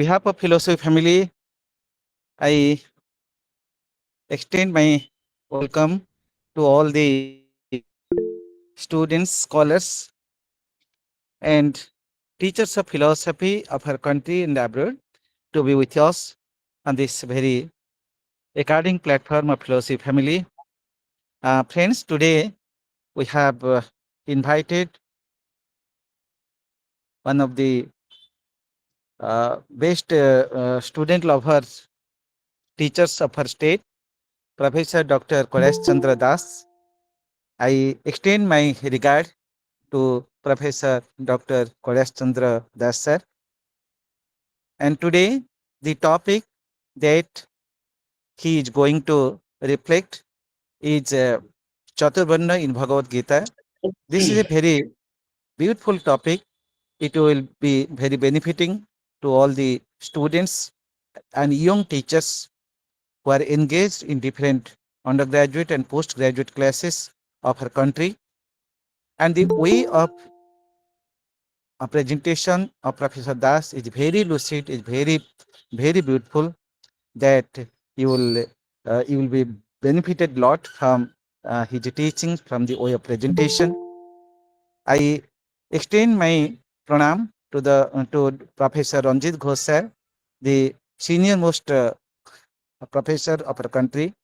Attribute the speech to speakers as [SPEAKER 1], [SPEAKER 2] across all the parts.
[SPEAKER 1] behalf of philosophy family, I extend my welcome to all the students, scholars, and teachers of philosophy of our country and abroad to be with us on this very academic platform of philosophy family. Friends, today we have invited one of the best student lovers, teachers of our state, Professor Dr. Kailash Chandra Das. I extend my regard to Professor Dr. Kailash Chandra Das sir. And today, the topic that he is going to reflect is Chaturvarna in Bhagavat Gita. This is a very beautiful topic. It will be very benefiting to all the students and young teachers who are engaged in different undergraduate and postgraduate classes of our country. And the way of a presentation of Professor Das is very lucid, is very beautiful. That you will be benefited lot from his teaching, from the way of presentation. I extend my pranam to the to Professor Ranjit Ghosh sir, the senior most professor of our country,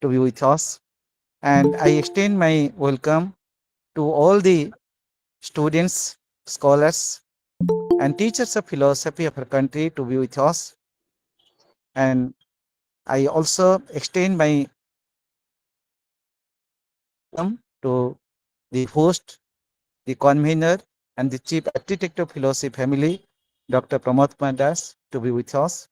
[SPEAKER 1] to be with us, and I extend my welcome to all the students, scholars, and teachers of philosophy of our country to be with us. And I also extend my welcome to the host, the convener, and the chief architect of philosophy family, Dr. Pramod Kumar Das, to be with us.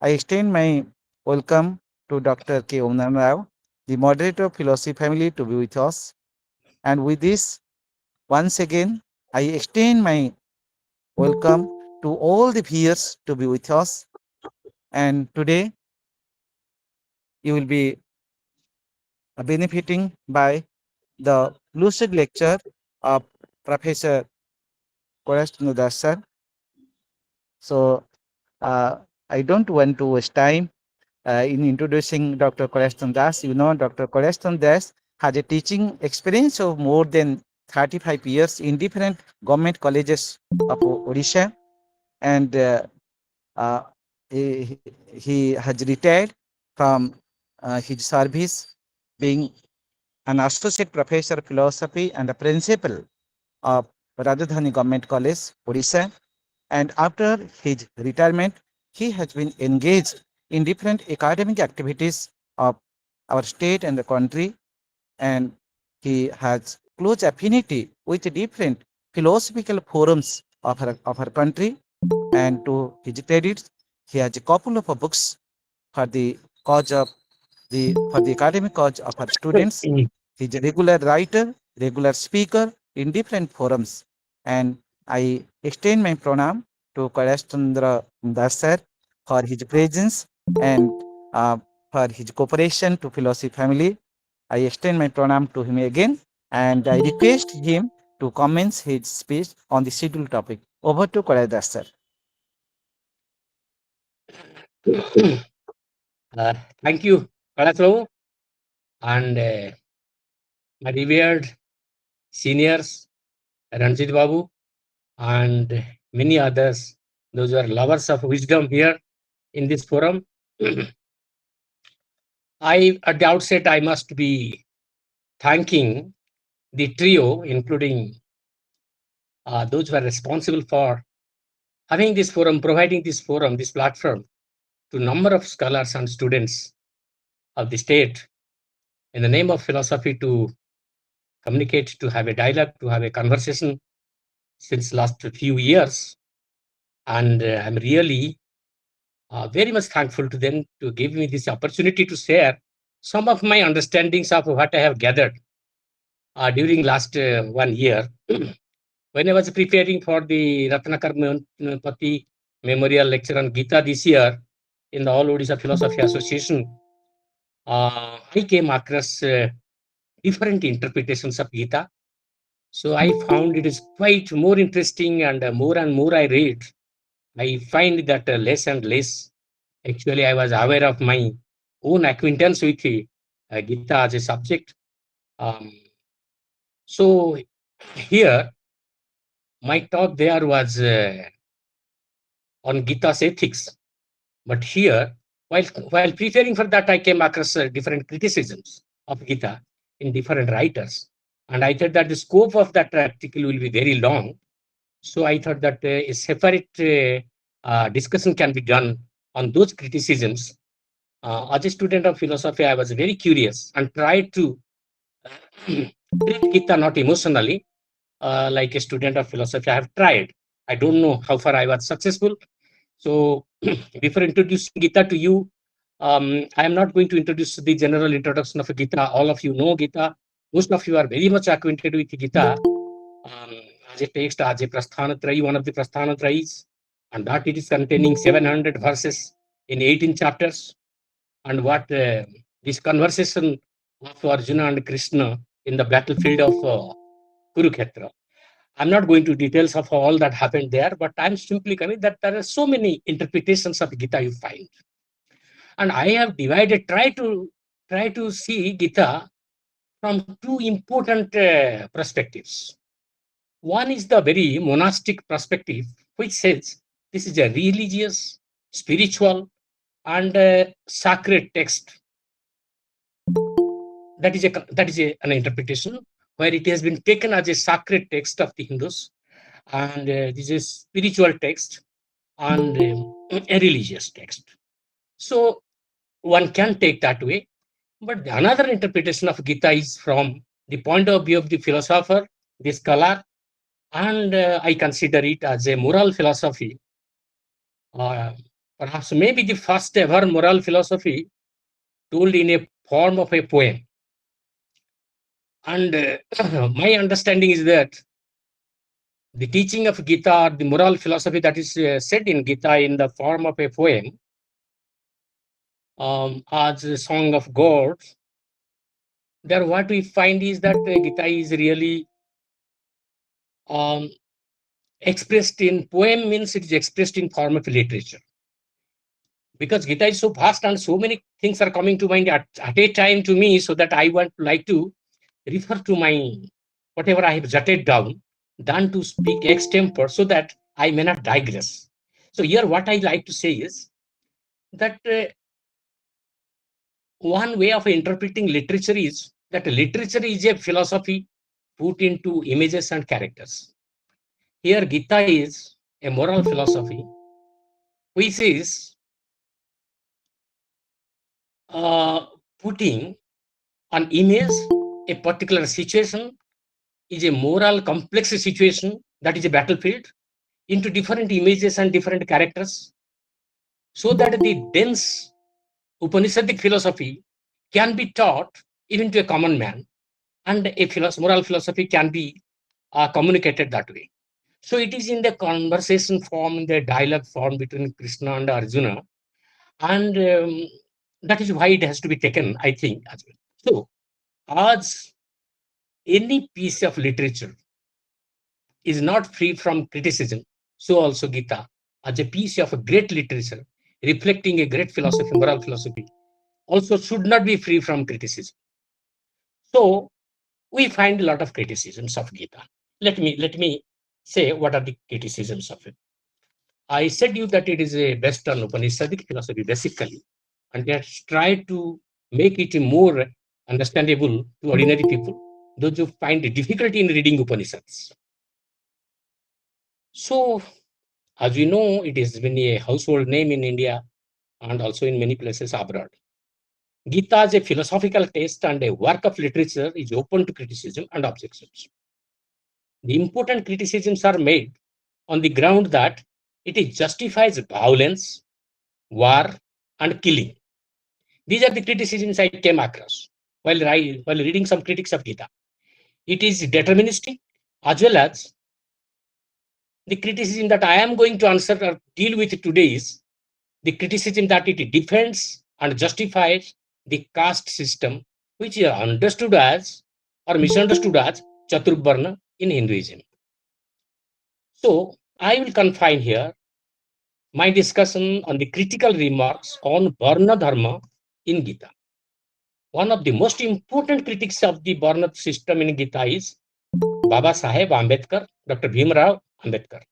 [SPEAKER 1] I extend my welcome to Dr. K. Omnan Rao, the moderator of philosophy family, to be with us. And with this, once again, I extend my welcome to all the viewers to be with us. And today, you will be benefiting by the lucid lecture of Professor Kailash Chandra Das sir. So I don't want to waste time in introducing Dr. Kailash Chandra Das. You know, Dr. Kailash Chandra Das has a teaching experience of more than 35 years in different government colleges of Odisha, and uh, he has retired from his service, being an associate professor of philosophy and a principal of Rajdhani Government College, Odisha. And after his retirement, he has been engaged in different academic activities of our state and the country, and he has close affinity with different philosophical forums of our country. And to his credit, he has a couple of books for the cause of for the academic cause of our students. He's a regular writer, regular speaker in different forums. And I extend my pranam to Kailash Chandra Das sir for his presence and uh, for his cooperation to philosophy family. I extend my pranam to him again, and I request him to commence his speech on the scheduled topic. Over to Kailash Das sir.
[SPEAKER 2] Uh, Thank you, Kailash, and my revered seniors, Ranjit Babu, and many others, those who are lovers of wisdom here in this forum. At the outset, I must be thanking the trio, including those who are responsible for having this forum, providing this forum, this platform to number of scholars and students of the state in the name of philosophy to communicate, to have a dialogue, to have a conversation since last few years. And I'm really very much thankful to them to give me this opportunity to share some of my understandings of what I have gathered during last 1 year. When I was preparing for the Ratnakar Pati Memorial Lecture on Gita this year in the All Odisha Philosophy Association, I came across different interpretations of Gita. So I found it is quite more interesting, and more I read, I find that less and less. Actually, I was aware of my own acquaintance with Gita as a subject. Um, so here, my talk there was on Gita's ethics. But here, while preparing for that, I came across different criticisms of Gita in different writers. And I thought that the scope of that article will be very long. So I thought that a separate discussion can be done on those criticisms. As a student of philosophy, I was very curious and tried to treat Gita not emotionally, like a student of philosophy. I have tried. I don't know how far I was successful. So, before introducing Gita to you, I am not going to introduce the general introduction of Gita. All of you know Gita. Most of you are very much acquainted with Gita um, as a text, as a Prasthanatrayi, one of the Prasthanatrayis, and that it is containing 700 verses in 18 chapters. And what this conversation of Arjuna and Krishna in the battlefield of Kurukshetra. I'm not going to details of all that happened there, but I'm simply coming that there are so many interpretations of Gita you find. And I have divided, try to see Gita from two important perspectives. One is the very monastic perspective, which says this is a religious, spiritual, and sacred text. An interpretation where it has been taken as a sacred text of the Hindus, and this is spiritual text and a religious text. So one can take that way. But another interpretation of Gita is from the point of view of the philosopher, the scholar, and I consider it as a moral philosophy, uh, perhaps maybe the first ever moral philosophy told in a form of a poem. And my understanding is that the teaching of Gita, or the moral philosophy that is said in Gita in the form of a poem, as a song of God, there what we find is that Gita is really um, expressed in poem means it is expressed in form of literature. Because Gita is so vast and so many things are coming to mind at a time to me, so that I want like to refer to my whatever I have jotted down, than to speak extempore so that I may not digress. So here what I like to say is that one way of interpreting literature is that literature is a philosophy put into images and characters. Here, Gita is a moral philosophy, which is uh, putting an image, a particular situation, is a moral complex situation that is a battlefield, into different images and different characters, so that the dense Upanishadic philosophy can be taught even to a common man, and a moral philosophy can be communicated that way. So it is in the conversation form, in the dialogue form between Krishna and Arjuna, and that is why it has to be taken, I think, as well. So, as any piece of literature is not free from criticism, so also Gita, as a piece of a great literature, reflecting a great philosophy, moral philosophy, also should not be free from criticism. So, we find a lot of criticisms of Gita. Let me say what are the criticisms of it. I said you that it is a based on Upanishadic philosophy basically, and they have tried to make it more understandable to ordinary people, those who find difficulty in reading Upanishads. So, as we know, it has been a household name in India and also in many places abroad. Gita as a philosophical text and a work of literature is open to criticism and objections. The important criticisms are made on the ground that it justifies violence, war, and killing. These are the criticisms I came across while reading some critics of Gita. It is deterministic, as well as the criticism that I am going to answer or deal with today is the criticism that it defends and justifies the caste system, which is understood as or misunderstood as Chaturvarna in Hinduism. So I will confine here my discussion on the critical remarks on Varna Dharma in Gita. One of the most important critics of the Varna system in Gita is Baba Saheb Ambedkar, Dr. Bhimrao Ambedkar.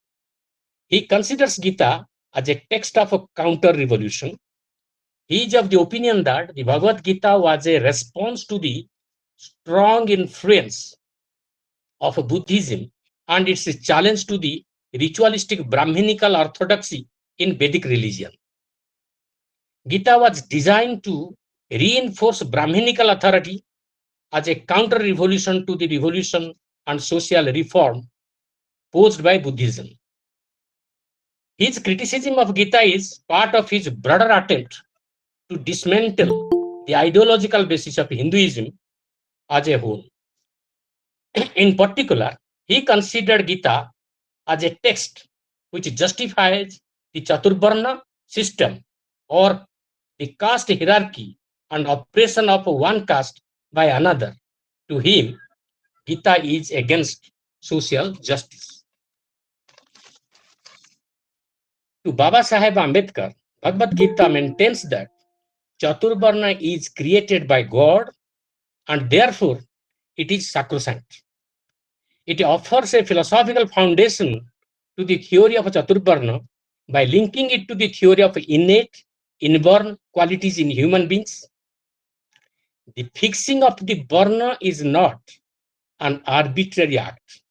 [SPEAKER 2] He considers Gita as a text of a counter-revolution. He is of the opinion that the Bhagavad Gita was a response to the strong influence of Buddhism and its challenge to the ritualistic Brahminical orthodoxy in Vedic religion. Gita was designed to reinforce Brahminical authority as a counter-revolution to the revolution and social reform posed by Buddhism. His criticism of Gita is part of his broader attempt to dismantle the ideological basis of Hinduism as a whole. In particular, he considered Gita as a text which justifies the Chaturvarna system or the caste hierarchy and oppression of one caste by another. To him, Gita is against social justice. To Baba Saheb Ambedkar, Bhagavad Gita maintains that Chaturvarna is created by God and therefore it is sacrosanct. It offers a philosophical foundation to the theory of Chaturvarna by linking it to the theory of innate, inborn qualities in human beings. The fixing of the Varna is not an arbitrary act.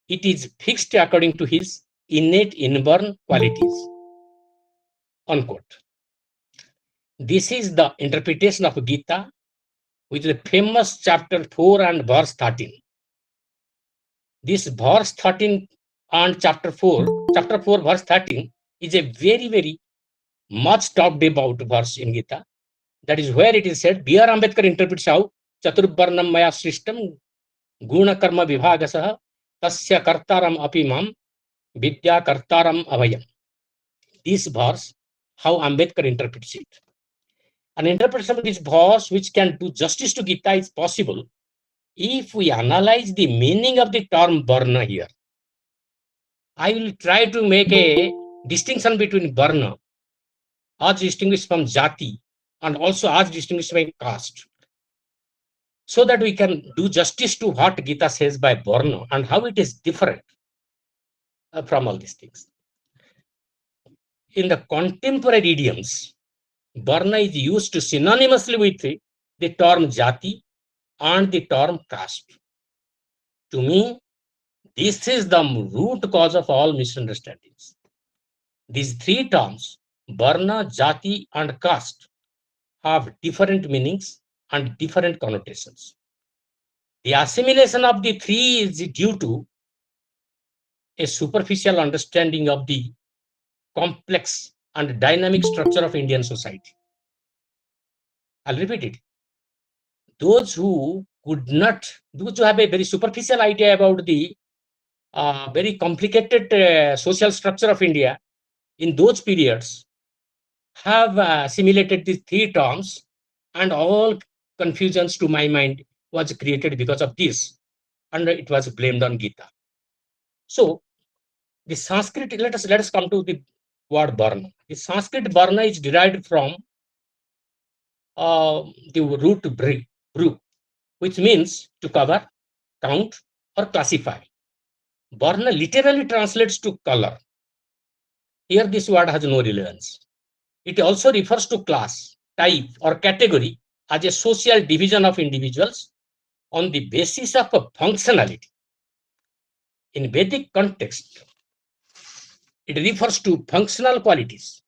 [SPEAKER 2] It is fixed according to his innate inborn qualities. Unquote. This is the interpretation of Gita, which is the famous chapter 4 and verse 13. This verse 13 and chapter 4, verse 13 is a very, very much talked about verse in Gita. That is where it is said, B.R. Ambedkar interprets how Chaturvarnam Maya Srishtam Guna Karma Vibhagasaha Tasya Kartaram Apimam Vidya Kartaram Avayam. This verse, how Ambedkar interprets it. An interpretation of this verse which can do justice to Gita is possible if we analyze the meaning of the term Varna here. I will try to make a distinction between Varna as distinguished from Jati and also as distinguished by caste, so that we can do justice to what Gita says by Varna and how it is different from all these things. In the contemporary idioms, Varna is used synonymously with the term Jati and the term caste. To me, this is the root cause of all misunderstandings. These three terms, Varna, Jati, and caste, have different meanings and different connotations. The assimilation of the three is due to a superficial understanding of the complex and dynamic structure of Indian society. I'll repeat it. Those who have a very superficial idea about the very complicated social structure of India in those periods have assimilated these three terms, and all confusions to my mind was created because of this, and it was blamed on Gita. So the Sanskrit, let us come to the word Varna. The Sanskrit Varna is derived from the root bru, which means to cover, count, or classify. Varna literally translates to color. Here this word has no relevance. It also refers to class, type, or category as a social division of individuals on the basis of a functionality. In Vedic context, it refers to functional qualities.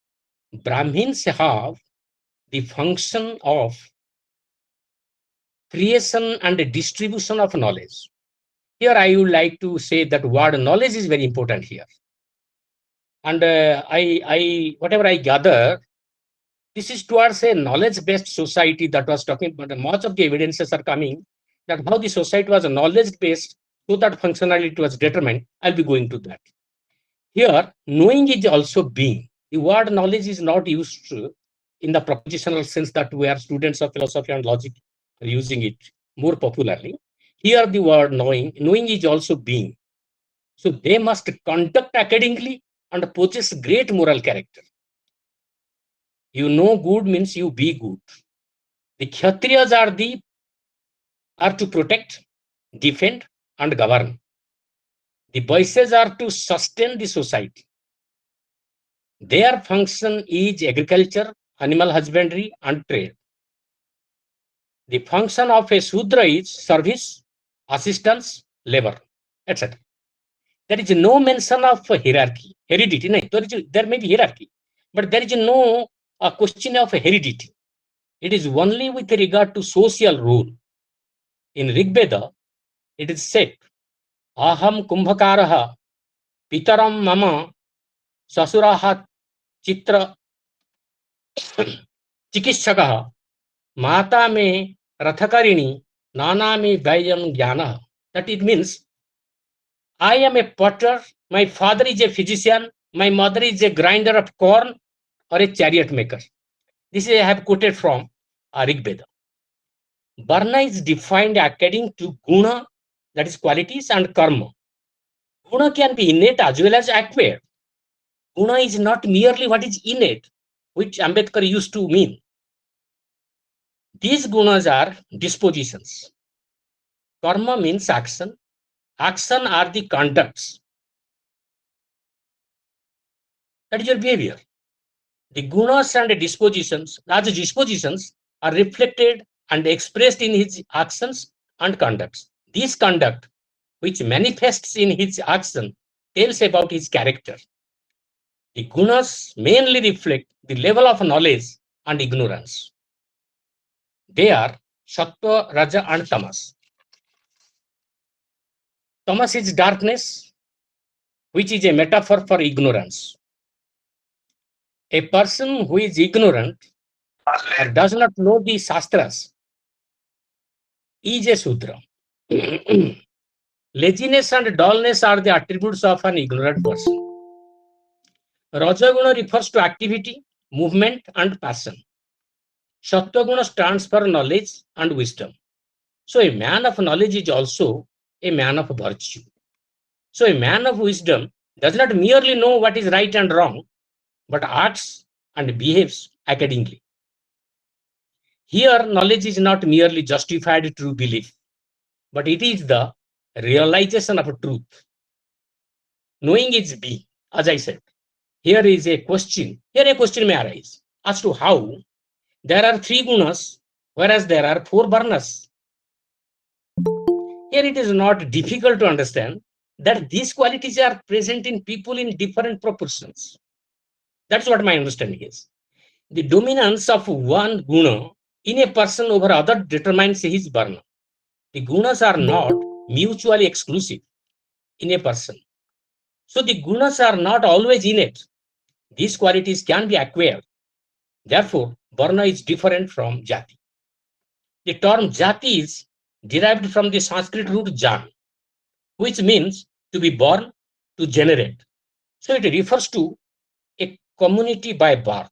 [SPEAKER 2] Brahmins have the function of creation and distribution of knowledge. Here I would like to say that word knowledge is very important here. And whatever I gather, this is towards a knowledge-based society that was talking about. Much of the evidences are coming that how the society was knowledge-based, so that functionality was determined. I'll be going to that. Here, knowing is also being. The word knowledge is not used in the propositional sense that we are students of philosophy and logic are using it more popularly. Here, the word knowing is also being. So they must conduct accordingly and possess great moral character. You know good means you be good. The Kshatriyas are to protect, defend, and govern. The Vaishyas are to sustain the society. Their function is agriculture, animal husbandry, and trade. The function of a Shudra is service, assistance, labor, etc. There is no mention of hierarchy, heredity. No, there may be hierarchy, but there is no question of heredity. It is only with regard to social rule. In Rig Veda, it is said, Aham Kumbhakaraha Pitaram Mama Sasuraha Chitra Chikishakaha Mata me Rathakarini Nana me Vayam Jnana. That it means I am a potter, my father is a physician, my mother is a grinder of corn or a chariot maker. This I have quoted from Rig Veda. Varna is defined according to guna, that is qualities, and karma. Guna can be innate as well as acquired. Guna is not merely what is innate, which Ambedkar used to mean. These gunas are dispositions. Karma means action. Action are the conducts. That is your behavior. The gunas and dispositions, as dispositions, are reflected and expressed in his actions and conducts. This conduct, which manifests in his action, tells about his character. The gunas mainly reflect the level of knowledge and ignorance. They are Sattva, Raja, and Tamas. Tamas is darkness, which is a metaphor for ignorance. A person who is ignorant or does not know the Shastras is a Sudra. Laziness and dullness are the attributes of an ignorant person. Rajaguna refers to activity, movement, and passion. Sattva stands for knowledge and wisdom. So a man of knowledge is also a man of virtue. So a man of wisdom does not merely know what is right and wrong, but acts and behaves accordingly. Here, knowledge is not merely justified true belief, but it is the realization of truth. Knowing is being, as I said. Here is a question. Here a question may arise as to how there are three gunas, whereas there are four varnas. Here it is not difficult to understand that these qualities are present in people in different proportions. That's what my understanding is. The dominance of one guna in a person over other determines his varna. The gunas are not mutually exclusive in a person. So the gunas are not always innate. These qualities can be acquired. Therefore, varna is different from jati. The term jati is derived from the Sanskrit root jan, which means to be born, to generate. So it refers to a community by birth.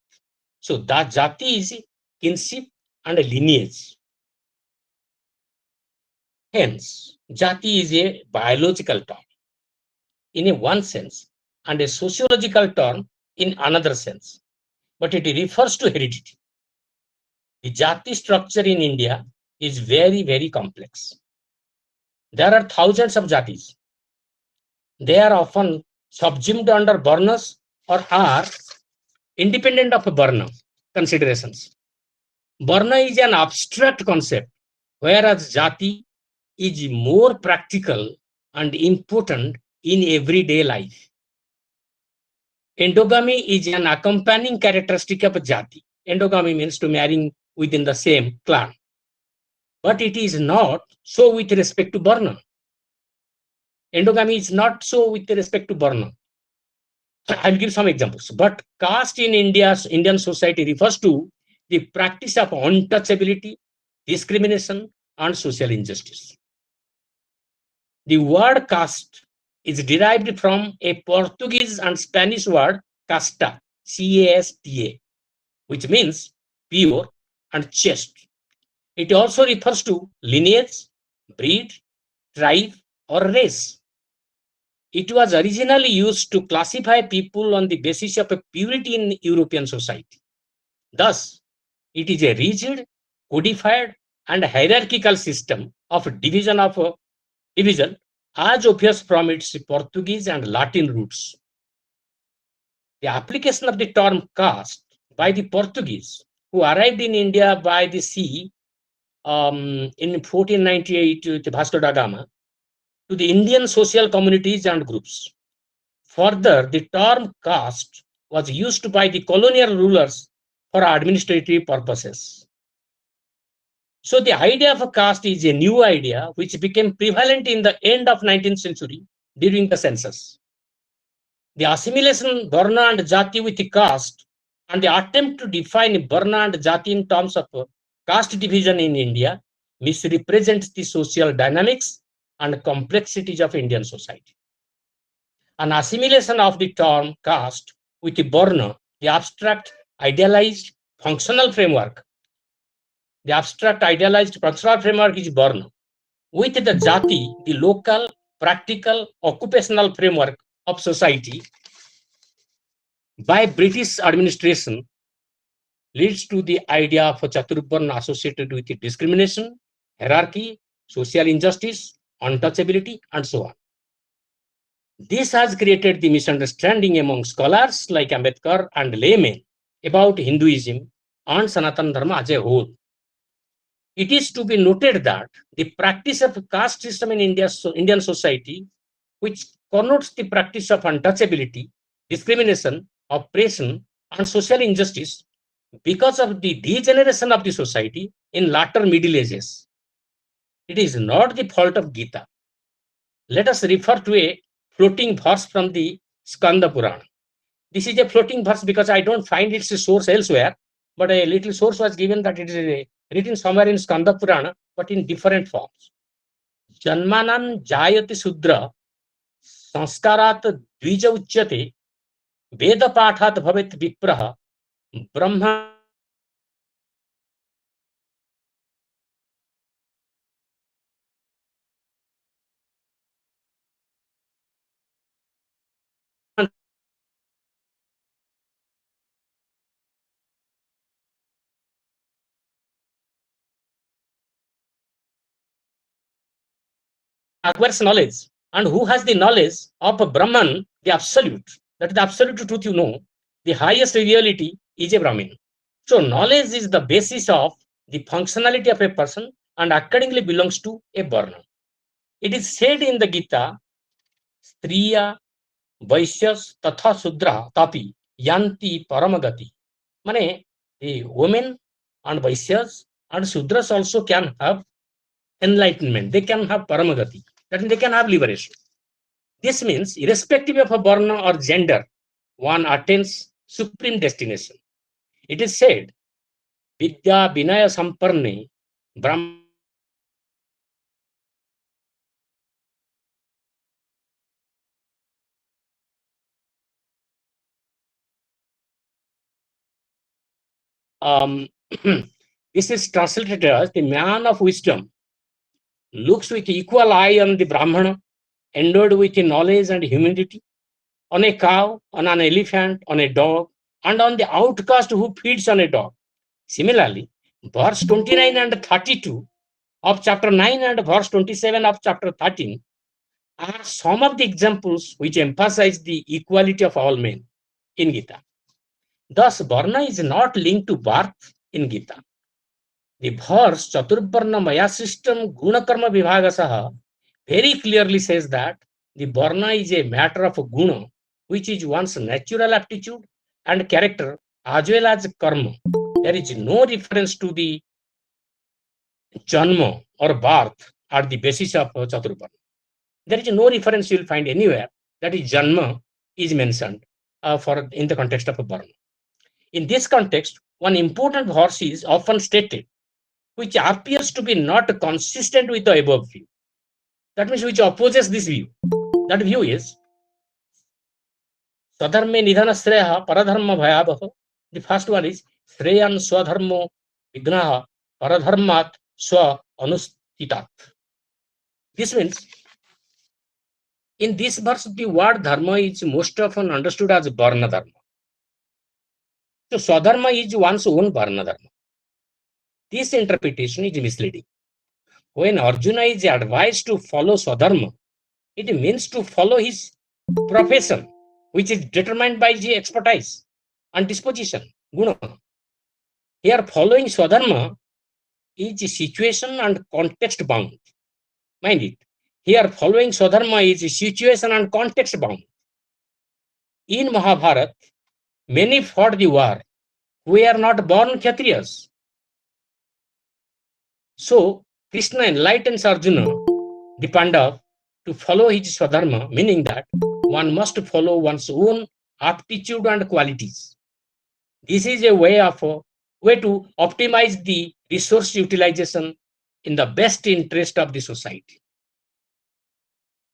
[SPEAKER 2] So that jati is kinship and a lineage. Hence, jati is a biological term in a one sense and a sociological term in another sense, but it refers to heredity. The jati structure in India is very, very complex. There are thousands of jatis. They are often subsumed under varnas or are independent of varna considerations. Varna is an abstract concept, whereas jati is more practical and important in everyday life. Endogamy is an accompanying characteristic of jati. Endogamy means to marrying within the same clan. But it is not so with respect to varna. Endogamy is not so with respect to varna. I'll give some examples. But caste in Indian society refers to the practice of untouchability, discrimination, and social injustice. The word caste is derived from a Portuguese and Spanish word casta, C-A-S-T-A, which means pure and chaste. It also refers to lineage, breed, tribe, or race. It was originally used to classify people on the basis of a purity in European society. Thus, it is a rigid, codified, and hierarchical system of division as obvious from its Portuguese and Latin roots. The application of the term caste by the Portuguese, who arrived in India by the sea in 1498 with Vasco da Gama, to the Indian social communities and groups. Further, the term caste was used by the colonial rulers for administrative purposes. So the idea of a caste is a new idea which became prevalent in the end of 19th century during the census. The assimilation Varna and Jati with the caste and the attempt to define Varna and Jati in terms of caste division in India misrepresents the social dynamics and complexities of Indian society. An assimilation of the term caste with the Varna, the abstract idealized functional framework. The abstract idealized functional framework is Varna. With the Jati, the local, practical, occupational framework of society by British administration leads to the idea of a Chaturvarna associated with discrimination, hierarchy, social injustice, untouchability, and so on. This has created the misunderstanding among scholars like Ambedkar and laymen about Hinduism and Sanatana Dharma as a whole. It is to be noted that the practice of caste system in Indian society, which connotes the practice of untouchability, discrimination, oppression, and social injustice, because of the degeneration of the society in latter Middle Ages. It is not the fault of Gita. Let us refer to a floating verse from the Skanda Purana. This is a floating verse because I don't find its source elsewhere, but a little source was given that it is written somewhere in Skanda Purana, but in different forms. Janmanan jayati sudra sanskarat dvija uchyate veda pathat bhavet vipraha brahma acquires knowledge, and who has the knowledge of Brahman, the absolute, that is the absolute truth you know, the highest reality is a Brahmin. So knowledge is the basis of the functionality of a person and accordingly belongs to a Varna. It is said in the Gita, Striya Vaishyas Tatha Sudra Tapi Yanti Paramagati. Mane, the women and Vaishyas and Sudras also can have enlightenment. They can have Paramagati. That means they can have liberation. This means, irrespective of a Varna or gender, one attains supreme destination. It is said, Vidya Vinaya Samparne Brahma this is translated as the man of wisdom looks with equal eye on the Brahmana, endowed with knowledge and humility, on a cow, on an elephant, on a dog, and on the outcast who feeds on a dog. Similarly, verse 29 and 32 of chapter 9 and verse 27 of chapter 13 are some of the examples which emphasize the equality of all men in Gita. Thus, Varna is not linked to birth in Gita. The verse Chaturvarna Maya system Guna Karma Vibhagasaha very clearly says that the Varna is a matter of guna, which is one's natural aptitude and character as well as karma. There is no reference to the janma or birth at the basis of Chaturvarna. There is no reference you will find anywhere that is janma is mentioned for in the context of a Varna. In this context, one important verse is often stated, which appears to be not consistent with the above view. That means which opposes this view. That view is Swadharme Nidhana Sreya Paradharma Bhayavaha. The first one is Sreyan Swadharmo Vignaha Paradharmat Swa Anustitat. This means In this verse, the word dharma is most often understood as varna dharma. So swadharma is one's own varna dharma. This interpretation is misleading. When Arjuna is advised to follow swadharma, it means to follow his profession, which is determined by his expertise and disposition, guna. Here, following swadharma is situation and context bound. Mind it. Here, following swadharma is situation and context bound. In Mahabharata, many fought the war who are not born Kshatriyas. So, Krishna enlightens Arjuna, the Pandav, to follow his swadharma, meaning that one must follow one's own aptitude and qualities. This is a way to optimize the resource utilization in the best interest of the society.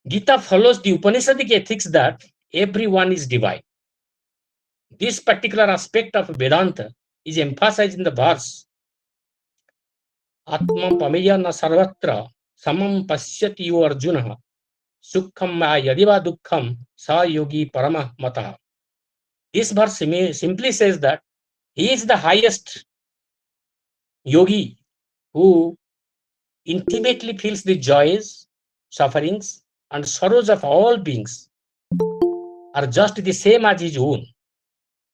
[SPEAKER 2] Gita follows the Upanishadic ethics that everyone is divine. This particular aspect of Vedanta is emphasized in the verse Atma pameya na sarvatra samam pasyati yo arjuna sukham ma yadiva dukkham sa yogi paramah matah. This verse simply says that he is the highest yogi who intimately feels the joys, sufferings, and sorrows of all beings are just the same as his own.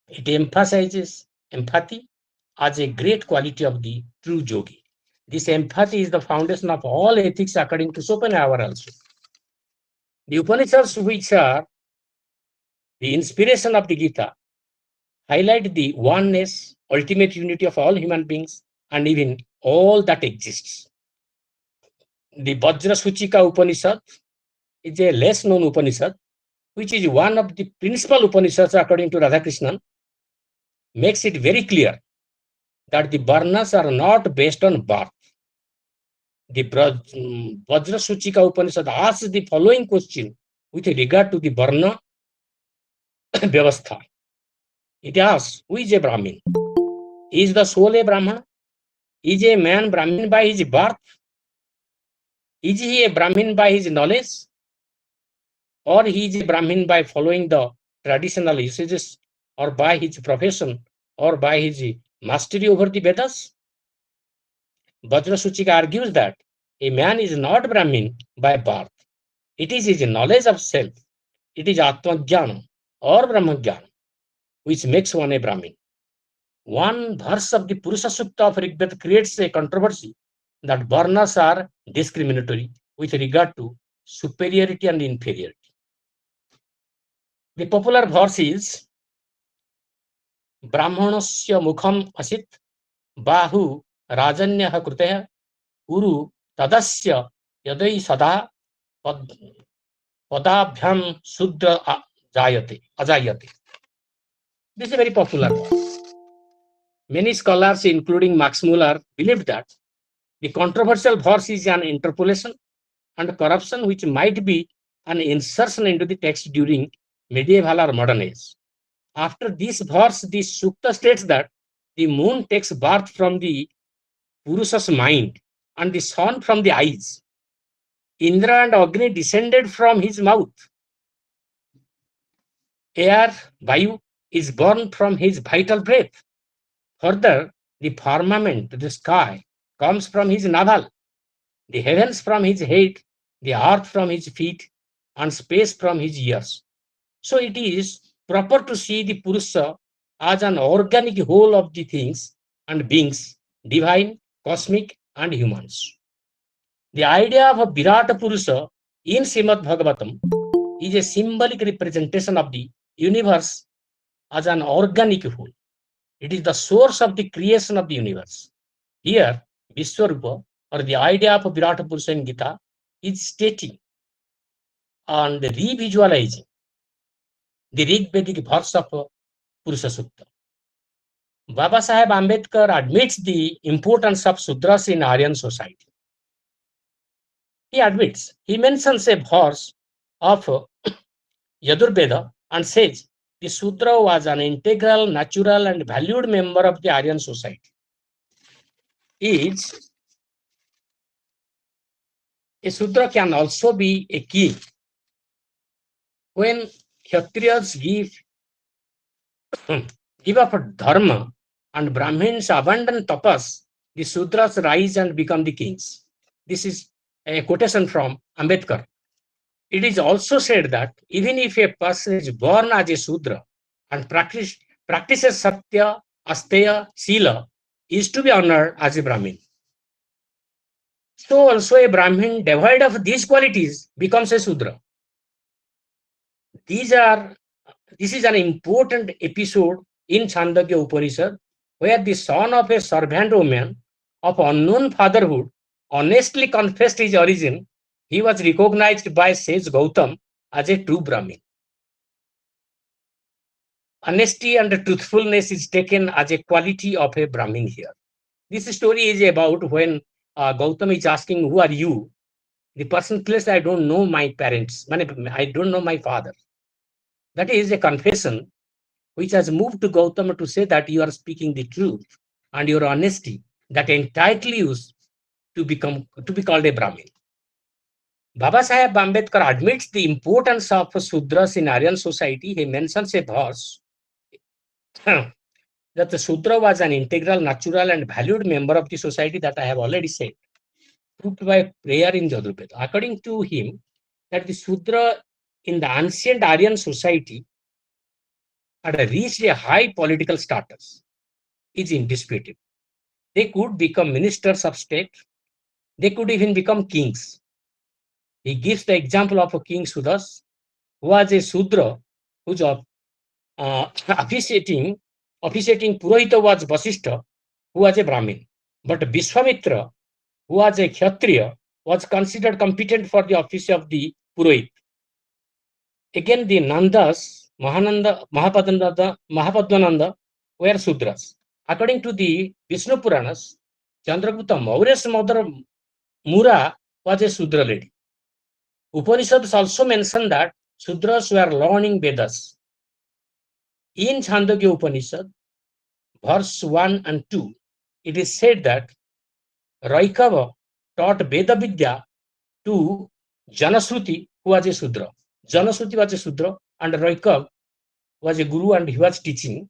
[SPEAKER 2] It emphasizes empathy as a great quality of the true yogi. This empathy is the foundation of all ethics according to Schopenhauer also. The Upanishads, which are the inspiration of the Gita, highlight the oneness, ultimate unity of all human beings and even all that exists. The Vajra Suchika Upanishad is a less known Upanishad, which is one of the principal Upanishads according to Radhakrishnan, makes it very clear that the varnas are not based on birth. The Vajra Suchika Upanishad asks the following question with regard to the varna vyavastha. It asks, who is a Brahmin? Is the soul a Brahmana? Is a man Brahmin by his birth? Is he a Brahmin by his knowledge? Or he is a Brahmin by following the traditional usages, or by his profession, or by his mastery over the Vedas? Vajra Suchika argues that a man is not Brahmin by birth. It is his knowledge of self. It is Atmajnana or Brahmajnana which makes one a Brahmin. One verse of the Purusha Sukta of Rigveda creates a controversy that varnas are discriminatory with regard to superiority and inferiority. The popular verse is Brahmanasya mukham asit bahu rajanyah kruteh uru tadasya yadai sada padabhyam sudra ajayate. This is a very popular verse. Many scholars, including Max Muller, believe that the controversial verse is an interpolation and corruption which might be an insertion into the text during medieval or modern age. After this verse, the Sukta states that the moon takes birth from the Purusha's mind and the sun from the eyes. Indra and Agni descended from his mouth. Air, Vayu, is born from his vital breath. Further, the firmament, the sky, comes from his navel, the heavens from his head, the earth from his feet, and space from his ears. So it is proper to see the Purusha as an organic whole of the things and beings, divine, cosmic, and humans. The idea of a Virata Purusha in Srimad Bhagavatam is a symbolic representation of the universe as an organic whole. It is the source of the creation of the universe. Here, Vishwarupa, or the idea of a Virata Purusha in Gita, is stating and revisualizing the Rig Vedic verse of Purusha Sukta. Baba Saheb Ambedkar admits the importance of Sudras in Aryan society. He mentions a verse of Yajurveda and says the Sudra was an integral, natural, and valued member of the Aryan society. A Sudra can also be a king When Kshatriyas give up dharma and Brahmins abandon tapas, the Sudras rise and become the kings. This is a quotation from Ambedkar. It is also said that even if a person is born as a Sudra and practices Satya, Asteya, Sila, is to be honored as a Brahmin. So also a Brahmin devoid of these qualities becomes a Sudra. These are This is an important episode in Chandogya Upanishad where the son of a servant woman of unknown fatherhood honestly confessed his origin. He was recognized by sage Gautam as a true Brahmin. Honesty and truthfulness is taken as a quality of a Brahmin here. This story is about when Gautam is asking, "Who are you?" The person claims, "I don't know my parents. I don't know my father." That is a confession which has moved to Gautama to say that you are speaking the truth and your honesty that entitle you to be called a Brahmin. Baba Saheb Ambedkar admits the importance of Sudras in Aryan society. He mentions a verse that the Sudra was an integral, natural, and valued member of the society that I have already said, proved by prayer in Yajurveda. According to him, that the Sudra in the ancient Aryan society had reached a high political status is indisputed. They could become ministers of state. They could even become kings. He gives the example of a King Sudas, who was a Sudra, whose officiating Purohita was Vasishtha, who was a Brahmin. But Vishwamitra, who was a Kshatriya, was considered competent for the office of the Purohit. Again, the Nandas, Mahapadmananda were Sudras. According to the Vishnu Puranas, Chandragupta Maurya's mother Mura was a Sudra lady. Upanishads also mention that Sudras were learning Vedas. In Chandogya Upanishad, verse 1 and 2, it is said that Raikava taught Veda Vidya to Janasruti, who was a Sudra. Janasruti was a Sudra, and Raikav was a guru, and he was teaching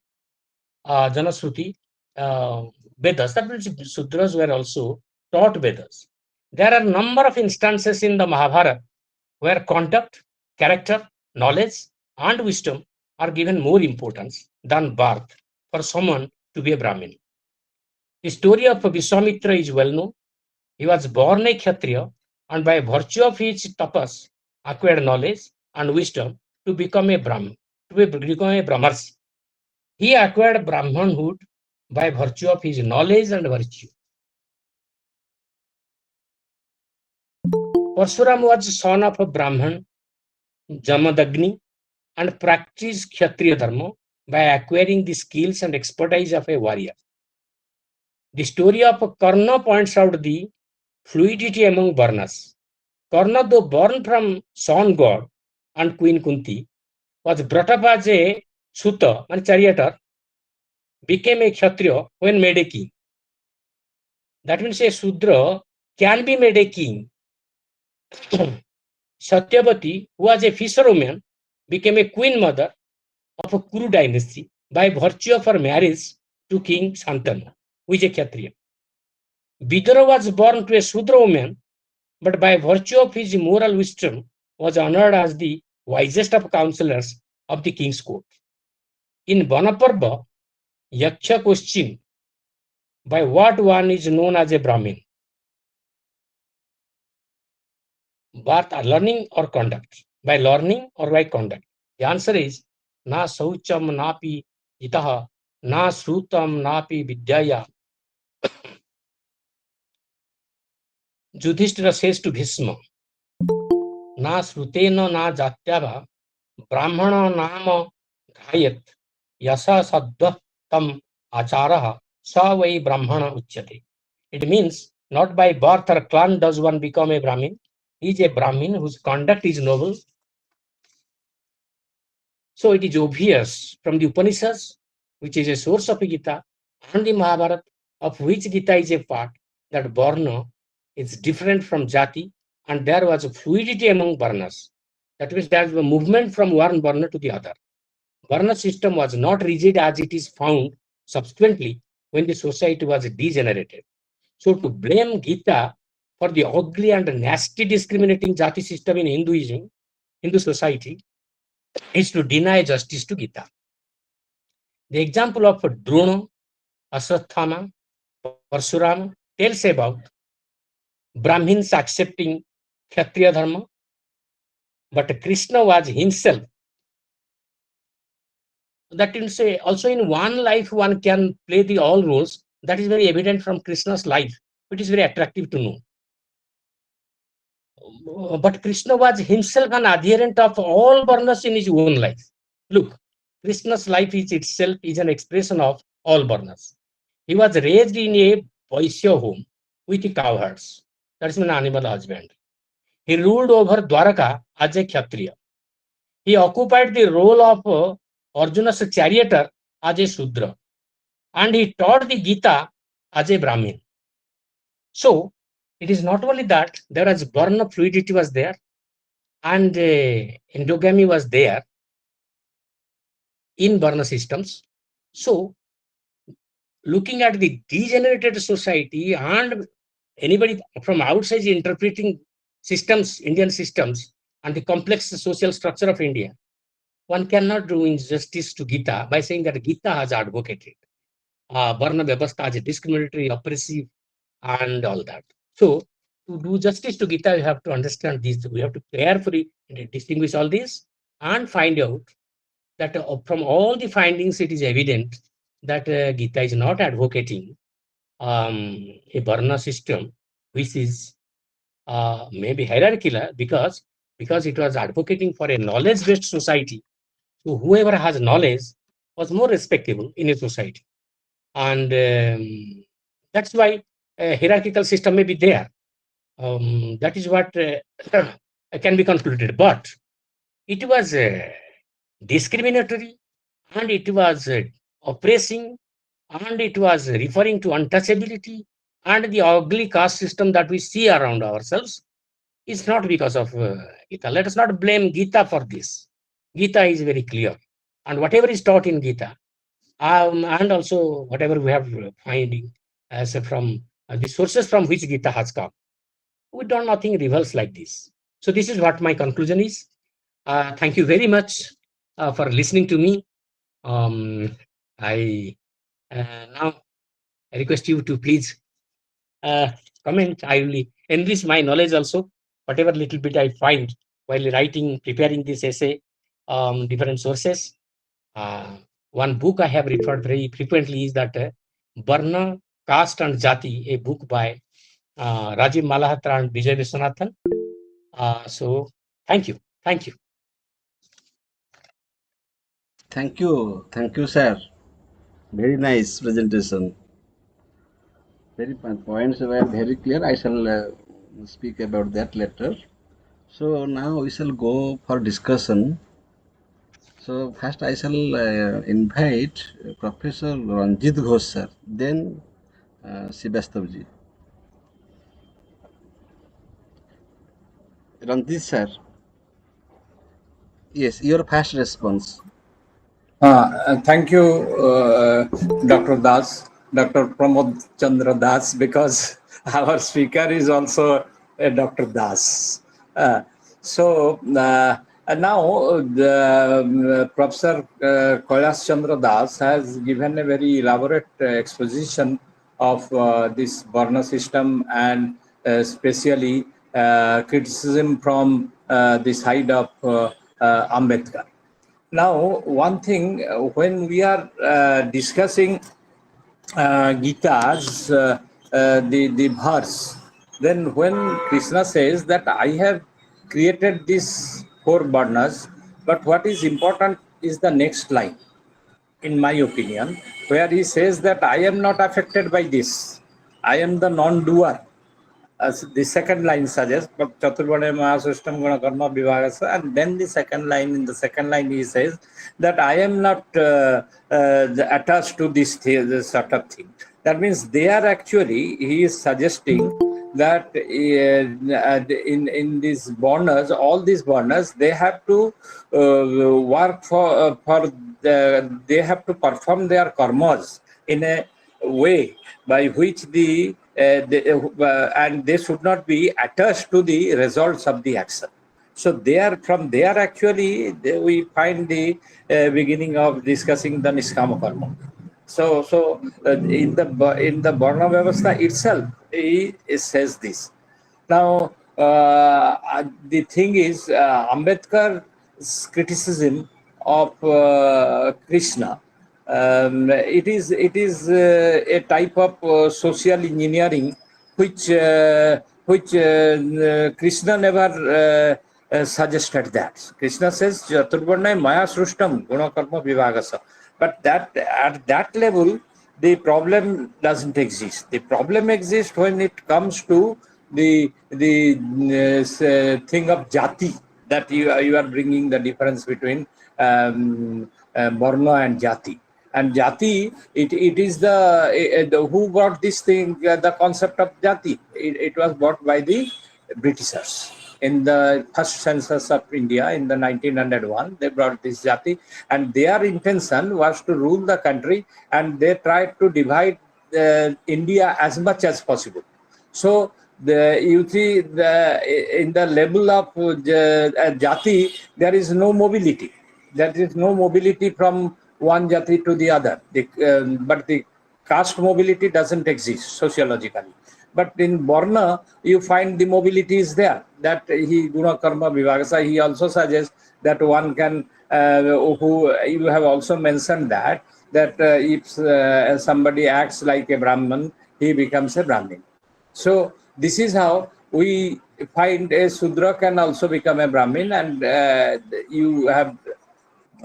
[SPEAKER 2] Janasruti Vedas. That means Sudras were also taught Vedas. There are a number of instances in the Mahabharata where conduct, character, knowledge, and wisdom are given more importance than birth for someone to be a Brahmin. The story of Vishwamitra is well known. He was born a Kshatriya and by virtue of his tapas acquired knowledge and wisdom to become a Brahmin, become a Brahmarsi. He acquired Brahmanhood by virtue of his knowledge and virtue. Parshuram was son of a Brahman, Jamadagni, and practiced Kshatriya Dharma by acquiring the skills and expertise of a warrior. The story of Karna points out the fluidity among Varnas. Karna, though born from Sun god and Queen Kunti, was brought up as a Suta, and charioteer, became a Kshatriya when made a king. That means a Sudra can be made a king. Satyavati, who was a fisherwoman, became a queen mother of a Kuru dynasty by virtue of her marriage to King Shantanu, who is a Kshatriya. Vidura was born to a Sudra woman, but by virtue of his moral wisdom was honored as the wisest of counselors of the king's court. In Vanaparva, Yaksha question by what one is known as a Brahmin. Birth, learning or conduct? By learning or by conduct? The answer is na saucham napi itaha na srutam napi vidyaya. Yudhishthira says to Bhishma, na srutena na jatyava brahmana nama dhayat yasa saddha tam acharaha sa vai brahmana uchyate. It means not by birth or clan does one become a Brahmin. He is a Brahmin whose conduct is noble. So it is obvious from the Upanishads, which is a source of Gita, and the Mahabharata, of which Gita is a part, that Varna is different from Jati, and there was a fluidity among Varnas. That means there's a movement from one Varna to the other. Varna system was not rigid as it is found subsequently when the society was degenerated. So to blame Gita for the ugly and nasty discriminating jati system in Hinduism, Hindu society, is to deny justice to Gita. The example of Drona, Aswathama, Parshurama tells about Brahmins accepting Kshatriya dharma, but Krishna was himself. That is say also in one life one can play the all roles. That is very evident from Krishna's life. It is very attractive to know. But Krishna was himself an adherent of all varnas in his own life. Look, Krishna's life is itself is an expression of all varnas. He was raised in a Vaishya home with cowherds. That is an animal husband. He ruled over Dwaraka as a Kshatriya. He occupied the role of Arjuna's charioteer as a Shudra. And he taught the Gita as a Brahmin. So, it is not only that there was Varna fluidity was there and endogamy was there in Varna systems. So, looking at the degenerated society and anybody from outside interpreting systems, Indian systems, and the complex social structure of India, one cannot do injustice to Gita by saying that Gita has advocated Varna Vyavastha as a discriminatory, oppressive, and all that. So, to do justice to Gita, you have to understand these. We have to carefully distinguish all these and find out that from all the findings, it is evident that Gita is not advocating a Varna system which is maybe hierarchical because it was advocating for a knowledge-based society. So whoever has knowledge was more respectable in a society, and that's why a hierarchical system may be there. That is what can be concluded. But it was discriminatory, and it was oppressing, and it was referring to untouchability, and the ugly caste system that we see around ourselves is not because of Gita. Let us not blame Gita for this. Gita is very clear, and whatever is taught in Gita, and also whatever we have finding as from the sources from which Gita has come, we don't nothing reveals like this. So this is what my conclusion is. Thank you very much for listening to me. I now request you to please uh, comment. I will enrich my knowledge also, whatever little bit I find while writing, preparing this essay, different sources. Uh, One book I have referred very frequently is that Varna, Caste and Jati, a book by Rajiv Malahatra and Vijay Viswanathan. So, thank you. Thank you.
[SPEAKER 3] Thank you, sir. Very nice presentation. Very points were very clear. I shall speak about that later. So now we shall go for discussion. So first I shall invite Professor Ranjit Ghosh sir, then Shivastavji. Ranjit sir, yes, your first response.
[SPEAKER 4] Thank you, Dr. Das, Dr. Pramod Chandra Das, because our speaker is also a Dr. Das. And now the Professor Kailash Chandra Das has given a very elaborate exposition of this Varna system and especially criticism from the side of Ambedkar. Now, one thing, when we are discussing Gita's the verse, then when Krishna says that I have created these four varnas, but what is important is the next line, in my opinion, where he says that I am not affected by this. I am the non-doer. As the second line suggests, but Chaturvarna Mahasishtam Guna Karma Vibhagasa, and then the second line, in the second line he says that I am not attached to this sort of thing. That means they are actually, he is suggesting that in these burners, all these burners, they have to work for they have to perform their karmas in a way by which and they should not be attached to the results of the action. So there, from there, actually, we find the beginning of discussing the niskama karma. So in the Varna Vyavastha itself, it says this. Now, the thing is, Ambedkar's criticism of Krishna, it is a type of social engineering which Krishna never suggested that. Krishna says, Chaturvarna maya srushtam guna karma vivagasa. But that at that level, the problem doesn't exist. The problem exists when it comes to the thing of jati, that you are bringing the difference between Varna and jati. And jati, it is the who brought this thing, the concept of jati. It was brought by the Britishers. In the first census of India in the 1901, they brought this jati, and their intention was to rule the country, and they tried to divide India as much as possible. So you see, in the level of jati, there is no mobility. There is no mobility from one jati to the other. But the caste mobility doesn't exist sociologically. But in Varna, you find the mobility is there. That he guna karma vivagasa. He also suggests that one can, who you have also mentioned that if somebody acts like a Brahman, he becomes a Brahmin. So this is how we find a Sudra can also become a Brahmin, and you have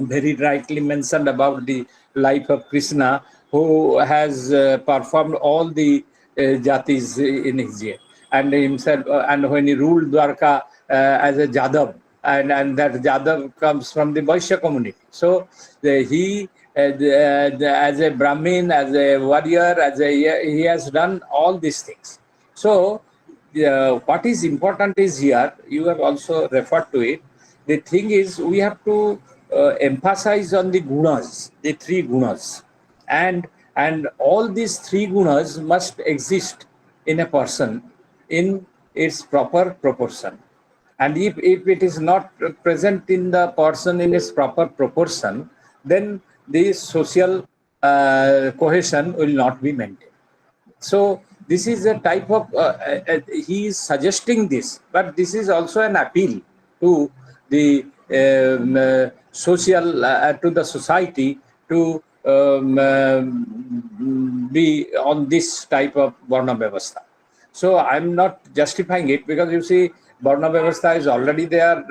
[SPEAKER 4] very rightly mentioned about the life of Krishna, who has performed all the jatis in his year, and himself, and when he ruled Dwarka as a Jadav, and that Jadav comes from the Vaishya community. So he, as a Brahmin, as a warrior, he has done all these things. So what is important is here, you have also referred to it. The thing is, we have to emphasize on the gunas, the three gunas, and all these three gunas must exist in a person in its proper proportion. And if it is not present in the person in its proper proportion, then the social cohesion will not be maintained. So this is a type of, he is suggesting this, but this is also an appeal to the social, to the society to be on this type of Varna Vyavastha. So I'm not justifying it, because you see, Varna Vyavastha is already there.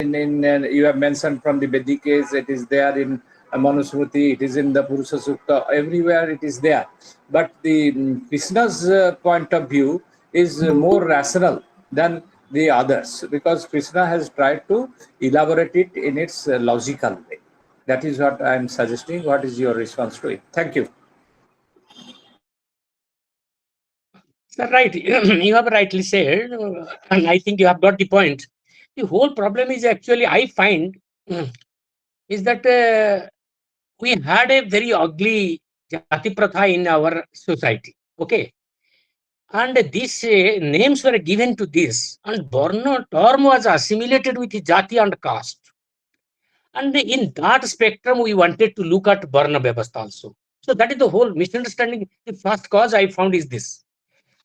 [SPEAKER 4] You have mentioned from the Vedic case, it is there in Manusmriti, it is in the Purusha Sukta, everywhere it is there. But the Krishna's point of view is more rational than the others, because Krishna has tried to elaborate it in its logical way. That is what I am suggesting. What is your response to it? Thank you.
[SPEAKER 2] Sir, right. You have rightly said, and I think you have got the point. The whole problem is actually, I find, is that we had a very ugly jati pratha in our society. Okay. And these names were given to this, and Varna term was assimilated with jati and caste. And in that spectrum, we wanted to look at Varna Vyavastha also. So that is the whole misunderstanding. The first cause I found is this,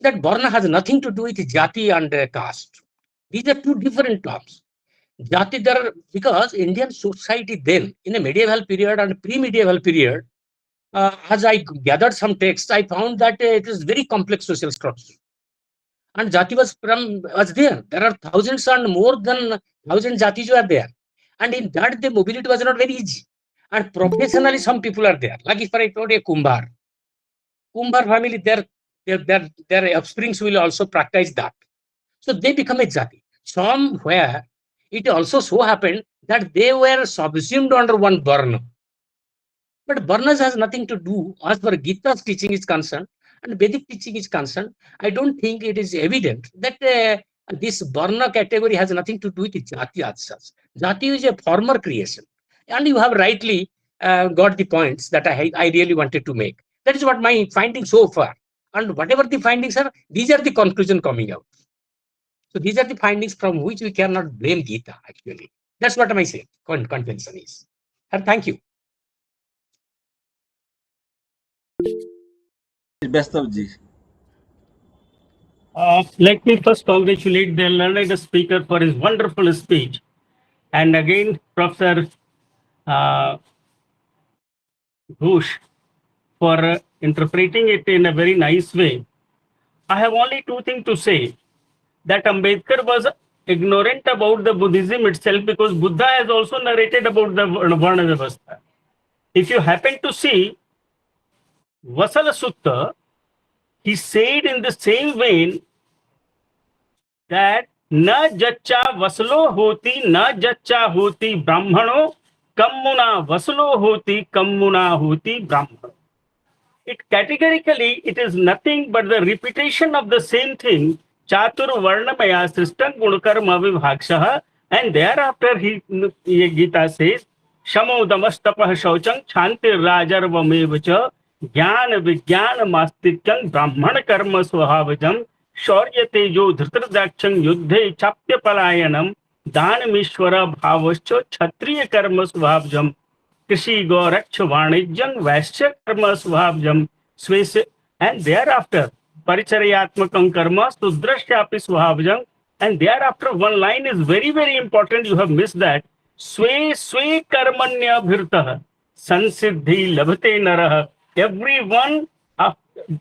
[SPEAKER 2] that Varna has nothing to do with jati and caste. These are two different terms. Jati, there, because Indian society then, in a medieval period and pre-medieval period, as I gathered some texts, I found that it is very complex social structure. And jati was there. There are thousands and more than 1,000 jatis were there. And in that, the mobility was not very easy. And professionally, some people are there. Like if I told a Kumbhar family, their offsprings will also practice that. So they become a jati. Somewhere, it also so happened that they were subsumed under one Varna. But Varnas has nothing to do, as far Gita's teaching is concerned, and Vedic teaching is concerned, I don't think it is evident that this Varna category has nothing to do with Jati as such. Jati is a former creation. And you have rightly got the points that I really wanted to make. That is what my findings so far. And whatever the findings are, these are the conclusion coming out. So these are the findings from which we cannot blame Gita, actually. That's what my say, contention is. And thank you.
[SPEAKER 3] Best of G.
[SPEAKER 5] Let me first congratulate the learned speaker for his wonderful speech. And again, Professor Ghosh for interpreting it in a very nice way. I have only two things to say. That Ambedkar was ignorant about the Buddhism itself because Buddha has also narrated about the Varna Vyavastha. If you happen to see Vasala Sutta, he said in the same vein that na jaccha vasalo hoti, na jaccha hoti brahmano, kammuna vasalo hoti, kammuna hoti brahmano. It categorically, it is nothing but the repetition of the same thing. Chaturvarna maya sristam gunakarma vibhakshaha. And thereafter Gita says, Shamo damastapah shauchang chantir rajarvamevacha jnana vijnana mastityang brahmana karma swabhajam shaurya tejo dhritradakshang yuddhe chapya palayanam danamishwara bhavascha kshatriya karma swabhajam Krishi Goraksh Vanijang Vaishya Karma Swabjam Swese, and thereafter Parichayatmakam Karma Sudrashyapi Swabjam, and thereafter one line is very, very important. You have missed that. Swe Karmanya Bhirtah Sansiddhi Labhate Naraha. Everyone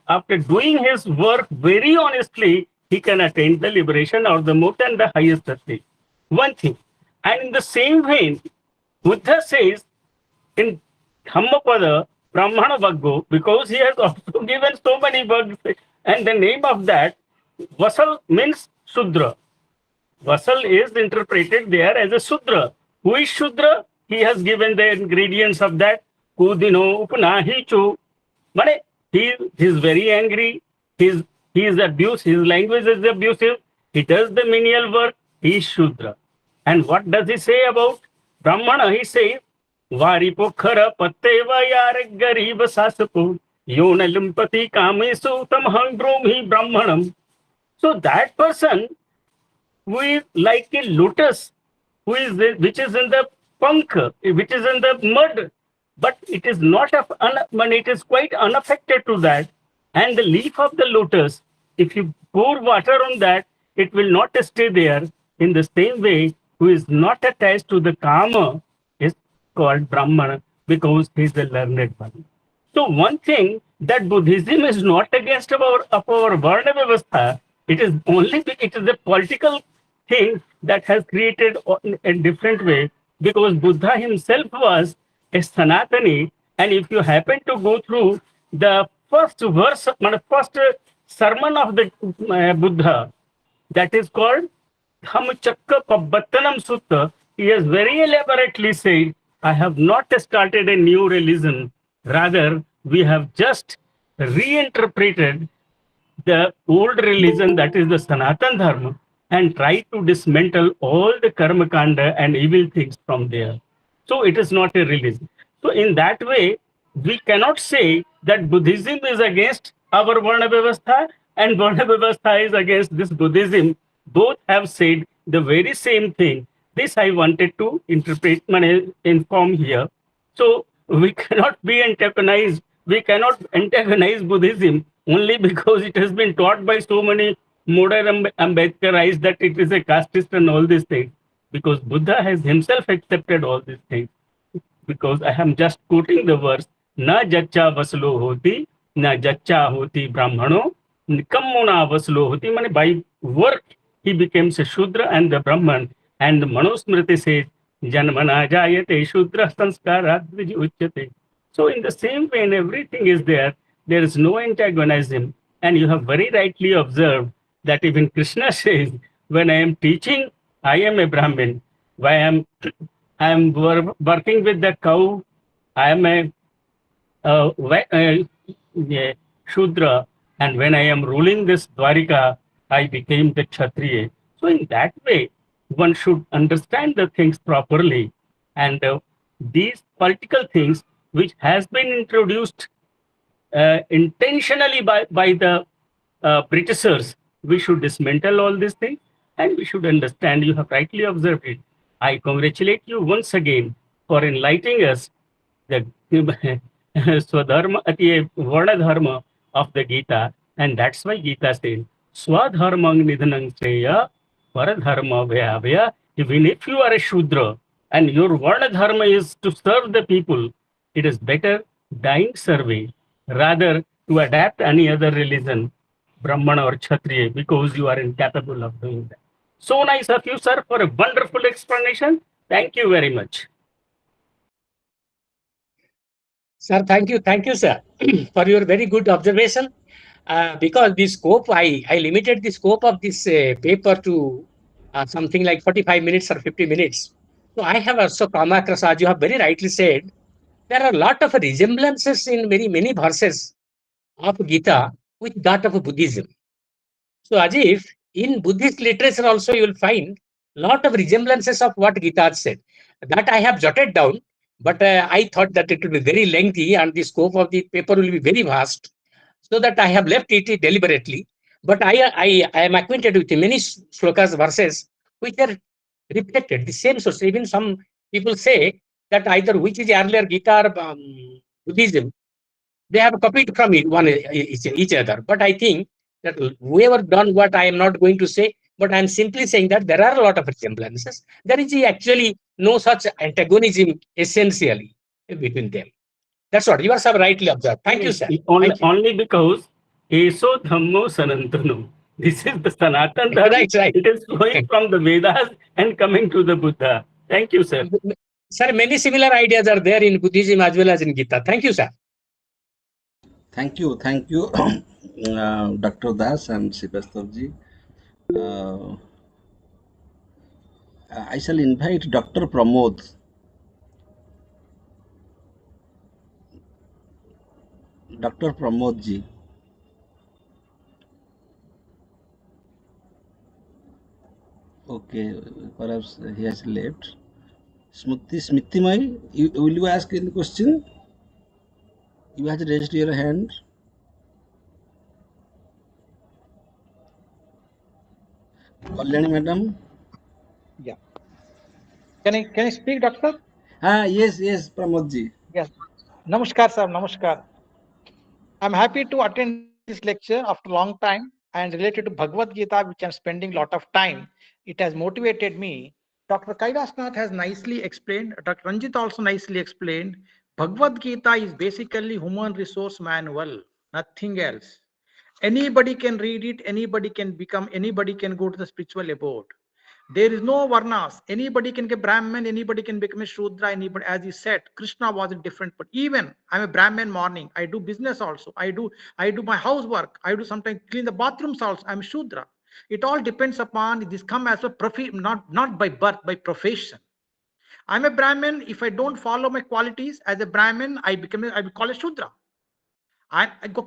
[SPEAKER 5] after doing his work very honestly, he can attain the liberation or the moksha and the highest state. One thing. And in the same vein, Buddha says, in Dhammapada, Brahmana Vaggo, because he has also given so many words, and the name of that, Vasal means Sudra. Vasal is interpreted there as a Sudra. Who is Sudra? He has given the ingredients of that. Kudino Upanahichu. But he is very angry. He is abused. His language is abusive. He does the menial work. He is Shudra. And what does he say about Brahmana? He says, Vari pokhara patteva yar garib sasapu yona limpati kamesu tamham brahmi brahmanam. So that person who is like a lotus, which is in the punk, which is in the mud, but it is not it is quite unaffected to that. And the leaf of the lotus, if you pour water on that, it will not stay there. In the same way, who is not attached to the karma is called Brahmana because he is the learned one. So one thing that Buddhism is not against our Varna Vyavastha, it is a political thing that has created a different way because Buddha himself was a Sanatani, and if you happen to go through the first verse, first sermon of the Buddha, that is called Dhammacakka Pabbattanam Sutta, he has very elaborately said, I have not started a new religion. Rather, we have just reinterpreted the old religion, that is the Sanatan Dharma, and try to dismantle all the karma kanda and evil things from there. So it is not a religion. So in that way, we cannot say that Buddhism is against our Varna Vyavastha and Varna Vyavastha is against this Buddhism. Both have said the very same thing. This I wanted to inform here. So we cannot be antagonized. We cannot antagonize Buddhism only because it has been taught by so many modern Ambedkarites that it is a casteist and all these things. Because Buddha has himself accepted all these things. Because I am just quoting the verse, Na jaccha vaslo hoti, na jaccha hoti brahmano, nikammuna vaslo hoti. By work, he becomes a Shudra and the Brahman. And Manusmriti says, Janmana jayate Shudra sanskara dviji. So in the same way, everything is there. There is no antagonism. And you have very rightly observed that even Krishna says, when I am teaching, I am a Brahmin. Why I am working with the cow, I am a Shudra. And when I am ruling this Dwarika, I became the Kshatriya. So in that way, one should understand the things properly. And these political things, which has been introduced intentionally by the Britishers, we should dismantle all these things and we should understand. You have rightly observed it. I congratulate you once again for enlightening us the Swadharma, Varna Dharma of the Gita, and that's why Gita says, Swadharmang Nidhanang Shreya, Paradharma Vyavya. Even if you are a Shudra and your Varna Dharma is to serve the people, it is better dying survey rather to adapt any other religion, Brahmana or Kshatriya, because you are incapable of doing that. So nice of you, sir, for a wonderful explanation. Thank you very much.
[SPEAKER 2] Sir, thank you, sir, for your very good observation. Because the scope, I limited the scope of this paper to something like 45 minutes or 50 minutes. So I have also come across, as you have very rightly said, there are a lot of resemblances in very many verses of Gita with that of Buddhism. So as if in Buddhist literature also you will find lot of resemblances of what Gita has said. That I have jotted down, but I thought that it will be very lengthy and the scope of the paper will be very vast, so that I have left it deliberately. But I am acquainted with many slokas, verses, which are reflected, the same source. Even some people say that either which is earlier Gita or Buddhism, they have copied from each other. But I think that whoever done what, I am not going to say, but I am simply saying that there are a lot of resemblances. There is actually no such antagonism essentially between them. That's what you are rightly observed. Thank you, sir.
[SPEAKER 5] Only,
[SPEAKER 2] Thank you.
[SPEAKER 5] only because Eso Dhammo Sanantano. This is the Sanatan Dharma.
[SPEAKER 2] Right, right.
[SPEAKER 5] It is flowing from the Vedas and coming to the Buddha. Thank you, sir.
[SPEAKER 2] Sir, many similar ideas are there in Buddhism as well as in Gita. Thank you, sir.
[SPEAKER 3] Thank you, Dr. Das and Srivastavaji. I shall invite Dr. Pramod. Dr. Pramod ji. Okay, perhaps he has left. Smritimai, will you ask any question? You have raised your hand. Kalyani madam.
[SPEAKER 6] Yeah. Can I speak, doctor?
[SPEAKER 3] Yes, Pramod ji.
[SPEAKER 6] Yes. Namaskar, sir. Namaskar. I'm happy to attend this lecture after a long time and related to Bhagavad Gita, which I'm spending a lot of time. It has motivated me. Dr. Kailash has nicely explained. Dr. Ranjit also nicely explained. Bhagavad Gita is basically human resource manual, nothing else. Anybody can read it. Anybody can become. Anybody can go to the spiritual abode. There is no varnas. Anybody can get Brahmin, anybody can become a Shudra, anybody, as he said, Krishna wasn't different. But even I'm a Brahmin morning, I do business also. I do my housework. I do sometimes clean the bathrooms also. I'm Shudra. It all depends upon this come as a not by birth, by profession. I'm a Brahmin. If I don't follow my qualities as a Brahmin, I will call a Shudra.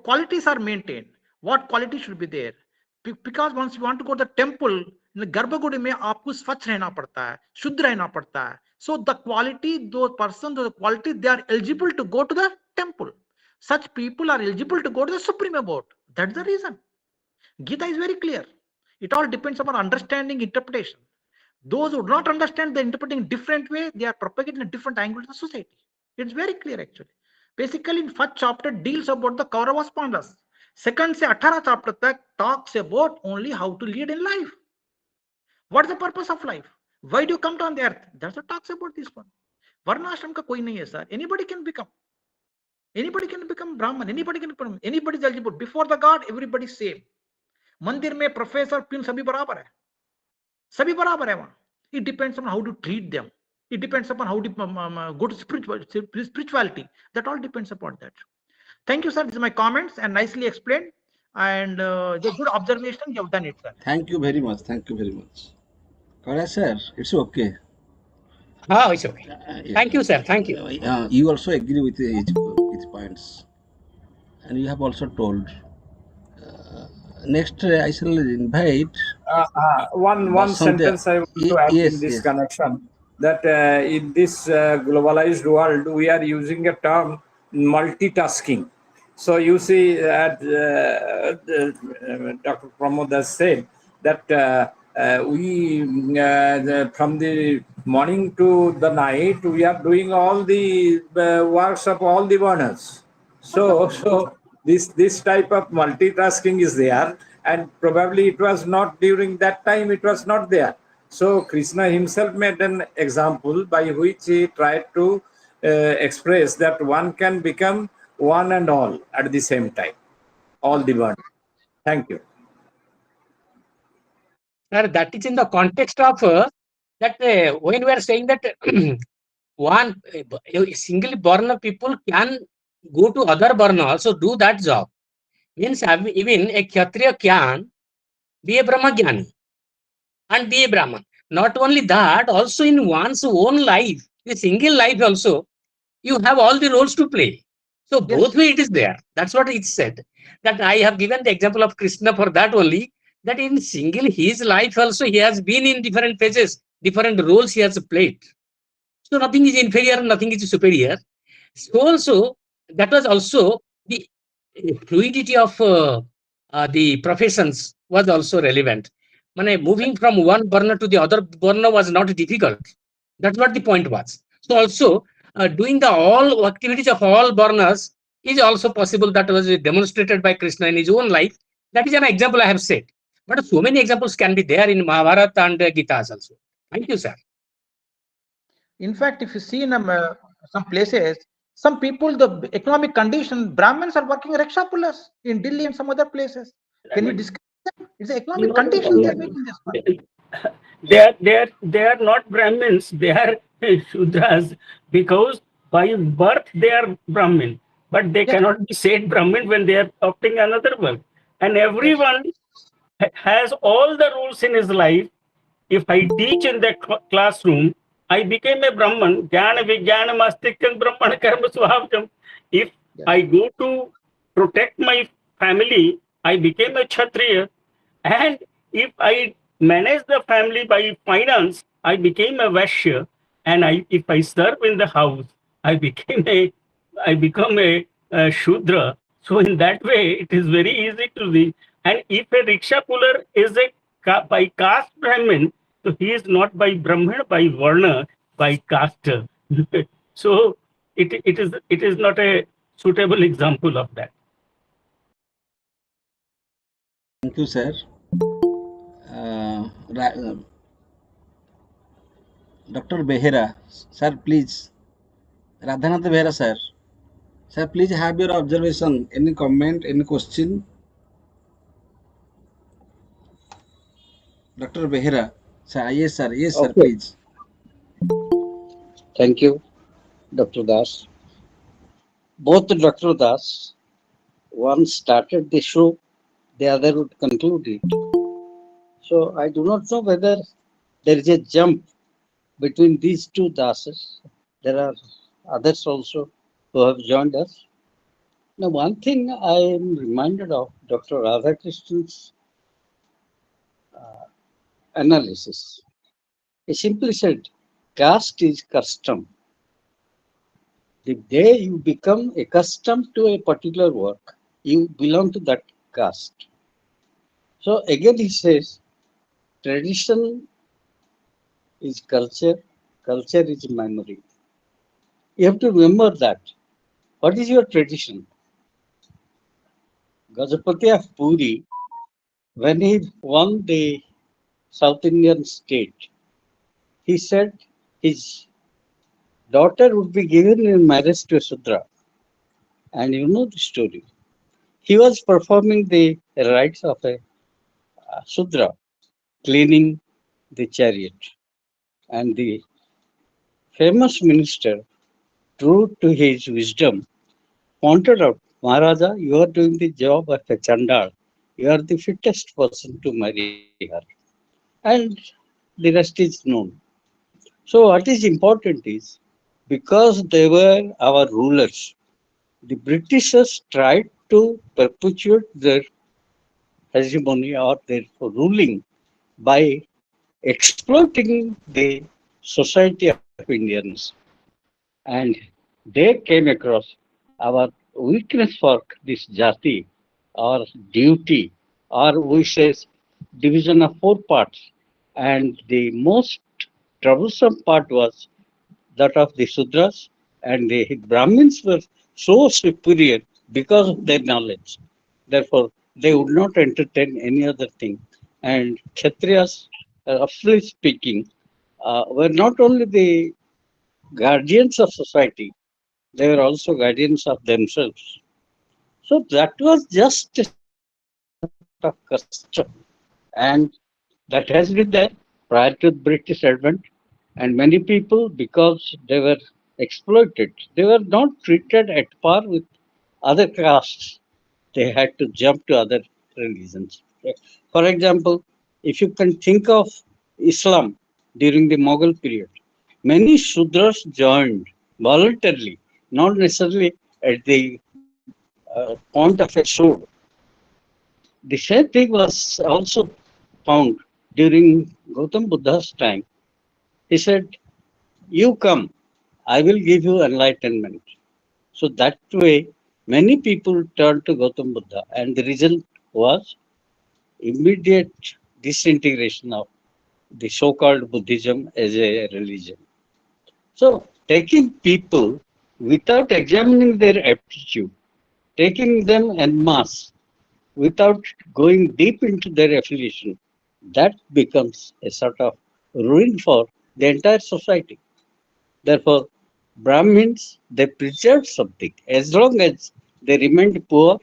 [SPEAKER 6] Qualities are maintained. What quality should be there? Because once you want to go to the temple, in the गर्भगुड़ी में आपको स्वच्छ रहना पड़ता है, शुद्ध रहना पड़ता है. So the quality, those person, the quality, they are eligible to go to the temple. Such people are eligible to go to the supreme abode. That's the reason. Gita is very clear. It all depends upon understanding, interpretation. Those who do not understand, they're interpreting different way, they are propagating a different angle to the society. It's very clear actually. Basically, in first chapter deals about the Kauravas Pandavas. Second se 18 chapter tak talks about only how to lead in life. What is the purpose of life? Why do you come down the earth? That's what talks about this one. Varnashram ka koi nahi hai, sir. Anybody can become. Anybody can become Brahman. Anybody can become. Anybody is eligible. Before the God, everybody is same. मंदिर में professor pin सभी बराबर है, सभी बराबर है वहां. It depends on how to treat them. It depends upon how to go to spirituality. That all depends upon that. Thank you, sir. This is my comments and nicely explained. And the good observation, you have done it, sir.
[SPEAKER 3] Thank you very much. Kailash sir, it's okay.
[SPEAKER 2] Oh, it's okay. Thank you, sir. Thank you.
[SPEAKER 3] You also agree with his points, and you have also told Next, I shall invite
[SPEAKER 4] One
[SPEAKER 3] Basante.
[SPEAKER 4] sentence I want to add in
[SPEAKER 3] Yes,
[SPEAKER 4] this
[SPEAKER 3] yes.
[SPEAKER 4] connection, that in this globalized world, we are using a term multitasking. So you see that Dr. Pramod has said that from the morning to the night, we are doing all the works of all the burners. So this type of multitasking is there, and probably it was not during that time. It was not there. So Krishna himself made an example by which he tried to express that one can become one and all at the same time, all the one. Thank you.
[SPEAKER 2] Sir, that is in the context of that when we are saying that one single born people can go to other born also do that job. Means even a Kshatriya can be a Brahmagyani and be a Brahman. Not only that, also in one's own life, a single life also, you have all the roles to play. So both
[SPEAKER 6] Yes.
[SPEAKER 2] way it is there. That's what it said. That I have given the example of Krishna for that only. That in single his life also he has been in different phases, different roles he has played. So nothing is inferior, nothing is superior. So also that was also the fluidity of the professions was also relevant. Moving from one burner to the other burner was not difficult. That's what the point was. So also doing the all activities of all burners is also possible. That was demonstrated by Krishna in his own life. That is an example I have said. But so many examples can be there in Mahabharata and Gita also. Thank you, sir.
[SPEAKER 6] In fact, if you see in some places, some people, the economic condition, Brahmins are working rickshaw pullers in Delhi and some other places. Can you describe them? It's the economic condition they are making this one.
[SPEAKER 5] They are not Brahmins, they are Shudras, because by birth they are Brahmin, but they
[SPEAKER 6] Yes,
[SPEAKER 5] cannot be said Brahmin when they are opting another work. And
[SPEAKER 6] yes,
[SPEAKER 5] everyone has all the rules in his life. If I teach in the classroom, I became a Brahman. Jnana Vijnana Mastikam Brahman Karma Swabham. If
[SPEAKER 6] yes.
[SPEAKER 5] I go to protect my family, I became a Kshatriya. And if I manage the family by finance, I became a Vaishya. And if I serve in the house, I became a I become a Shudra. So in that way, it is very easy to see. And if a rickshaw puller is a by caste Brahmin, so he is not by Brahmin, by Varna, by caste. So it is not a suitable example of that.
[SPEAKER 3] Thank you, sir. Dr. Behera, sir, please. Radhanath Behera, sir. Sir, please have your observation. Any comment, any question? Dr. Behera. Sir, yes, sir,
[SPEAKER 7] Okay,
[SPEAKER 3] please.
[SPEAKER 7] thank you, Dr. Das. Both Dr. Das, one started the show, the other would conclude it. So I do not know whether there is a jump between these two Dases. There are others also who have joined us. Now, one thing I am reminded of Dr. Radhakrishnan's analysis. He simply said, caste is custom. The day you become accustomed to a particular work, you belong to that caste. So again, he says, tradition is culture, culture is memory. You have to remember that. What is your tradition? Gajapati of Puri, when he won the South Indian state, he said his daughter would be given in marriage to a Sudra. And you know the story. He was performing the rites of a Sudra, cleaning the chariot. And the famous minister, true to his wisdom, pointed out, Maharaja, you are doing the job of a Chandal. You are the fittest person to marry her. And the rest is known. So, what is important is because they were our rulers, the Britishers tried to perpetuate their hegemony or their ruling by exploiting the society of Indians. And they came across our weakness for this jati or duty, or we say division of four parts. And the most troublesome part was that of the Sudras, and the Brahmins were so superior because of their knowledge. Therefore, they would not entertain any other thing. And Kshatriyas, roughly speaking, were not only the guardians of society, they were also guardians of themselves. So that was just a sort of custom. And that has been there prior to British advent. And many people, because they were exploited, they were not treated at par with other castes. They had to jump to other religions. For example, if you can think of Islam during the Mughal period, many Shudras joined voluntarily, not necessarily at the point of a sword. The same thing was also found during Gautam Buddha's time. He said, "You come, I will give you enlightenment." So that way, many people turned to Gautam Buddha, and the result was immediate disintegration of the so-called Buddhism as a religion. So, taking people without examining their aptitude, taking them en masse without going deep into their affiliation, that becomes a sort of ruin for the entire society. Therefore, Brahmins, they preserved something. As long as they remained poor,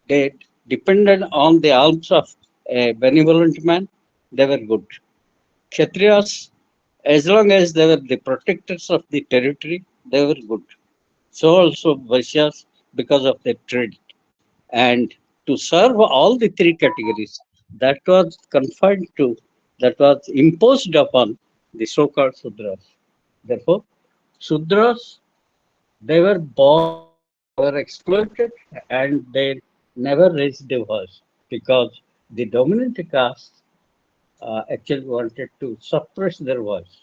[SPEAKER 7] they depended on the alms of a benevolent man, they were good. Kshatriyas, as long as they were the protectors of the territory, they were good. So also Vaishyas, because of their trade. And to serve all the three categories, that was confined to, that was imposed upon the so-called Sudras. Therefore, Sudras, they were born, they were exploited, and they never raised their voice because the dominant caste actually wanted to suppress their voice.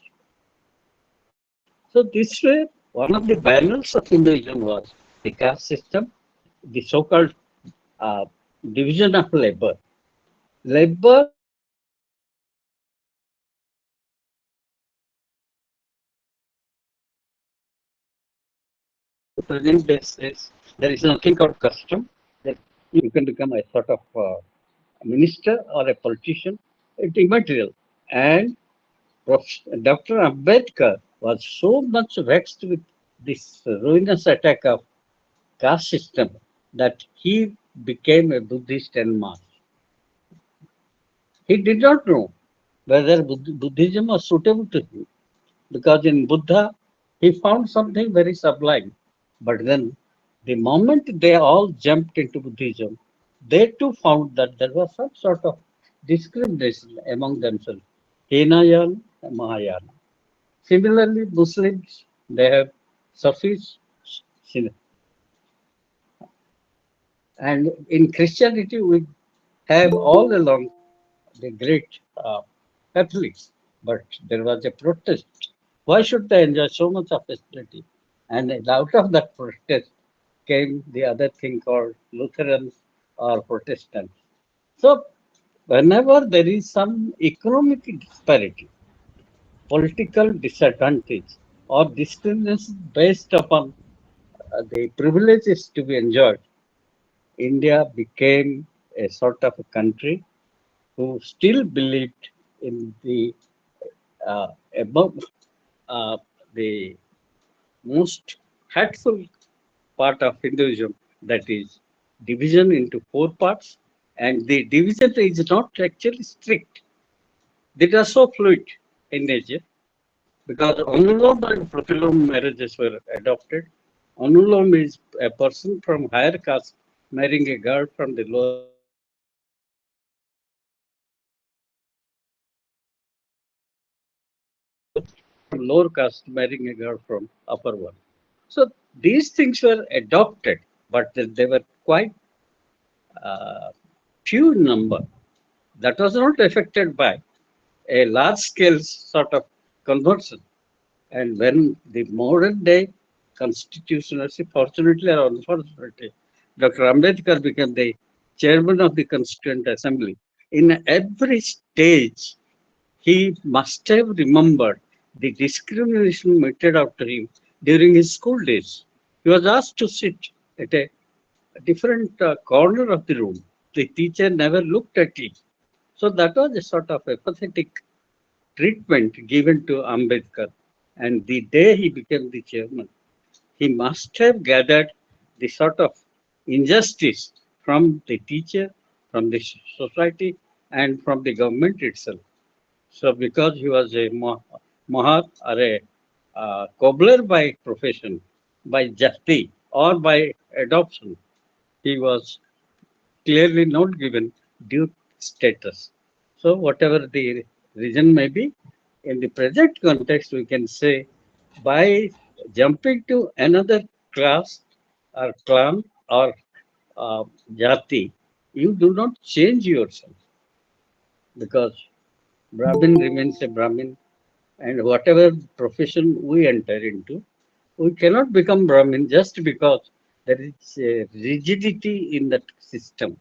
[SPEAKER 7] So this way, one of the banners of Hinduism was the caste system, the so-called uh, division of labor. Labor to present basis, there is nothing called custom that you can become a sort of minister or a politician. It's immaterial. And Dr. Ambedkar was so much vexed with this ruinous attack of caste system that he became a Buddhist en masse. He did not know whether Buddhism was suitable to him because in Buddha he found something very sublime. But then the moment they all jumped into Buddhism, they too found that there was some sort of discrimination among themselves. Hinayana and Mahayana. Similarly, Muslims, they have Sufis, and in Christianity, we have all along the great Catholics, but there was a protest. Why should they enjoy so much of facility? And out of that protest came the other thing called Lutherans or Protestants. So, whenever there is some economic disparity, political disadvantage, or discrimination based upon the privileges to be enjoyed, India became a sort of a country who still believed in the above uh, the most hateful part of Hinduism, that is division into four parts, and the division is not actually strict. They are so fluid in nature because Anulom and Pratulom marriages were adopted. Anulom is a person from higher caste marrying a girl from the lower caste. From lower caste marrying a girl from upper one. So these things were adopted, but they were quite few in number. That was not affected by a large scale sort of conversion. And when the modern day constitutionality, fortunately or unfortunately, Dr. Ambedkar became the chairman of the Constituent Assembly. In every stage, he must have remembered the discrimination meted out to him during his school days. He was asked to sit at a different corner of the room. The teacher never looked at him. So that was a sort of a pathetic treatment given to Ambedkar. And the day he became the chairman, he must have gathered the sort of injustice from the teacher, from the society, and from the government itself. So, because he was a Mahat or a cobbler by profession, by jati, or by adoption, he was clearly not given due status. So, whatever the reason may be, in the present context, we can say by jumping to another class or clan or uh, jati, you do not change yourself because Brahmin remains a Brahmin, and whatever profession we enter into, we cannot become Brahmin just because there is a rigidity in that system.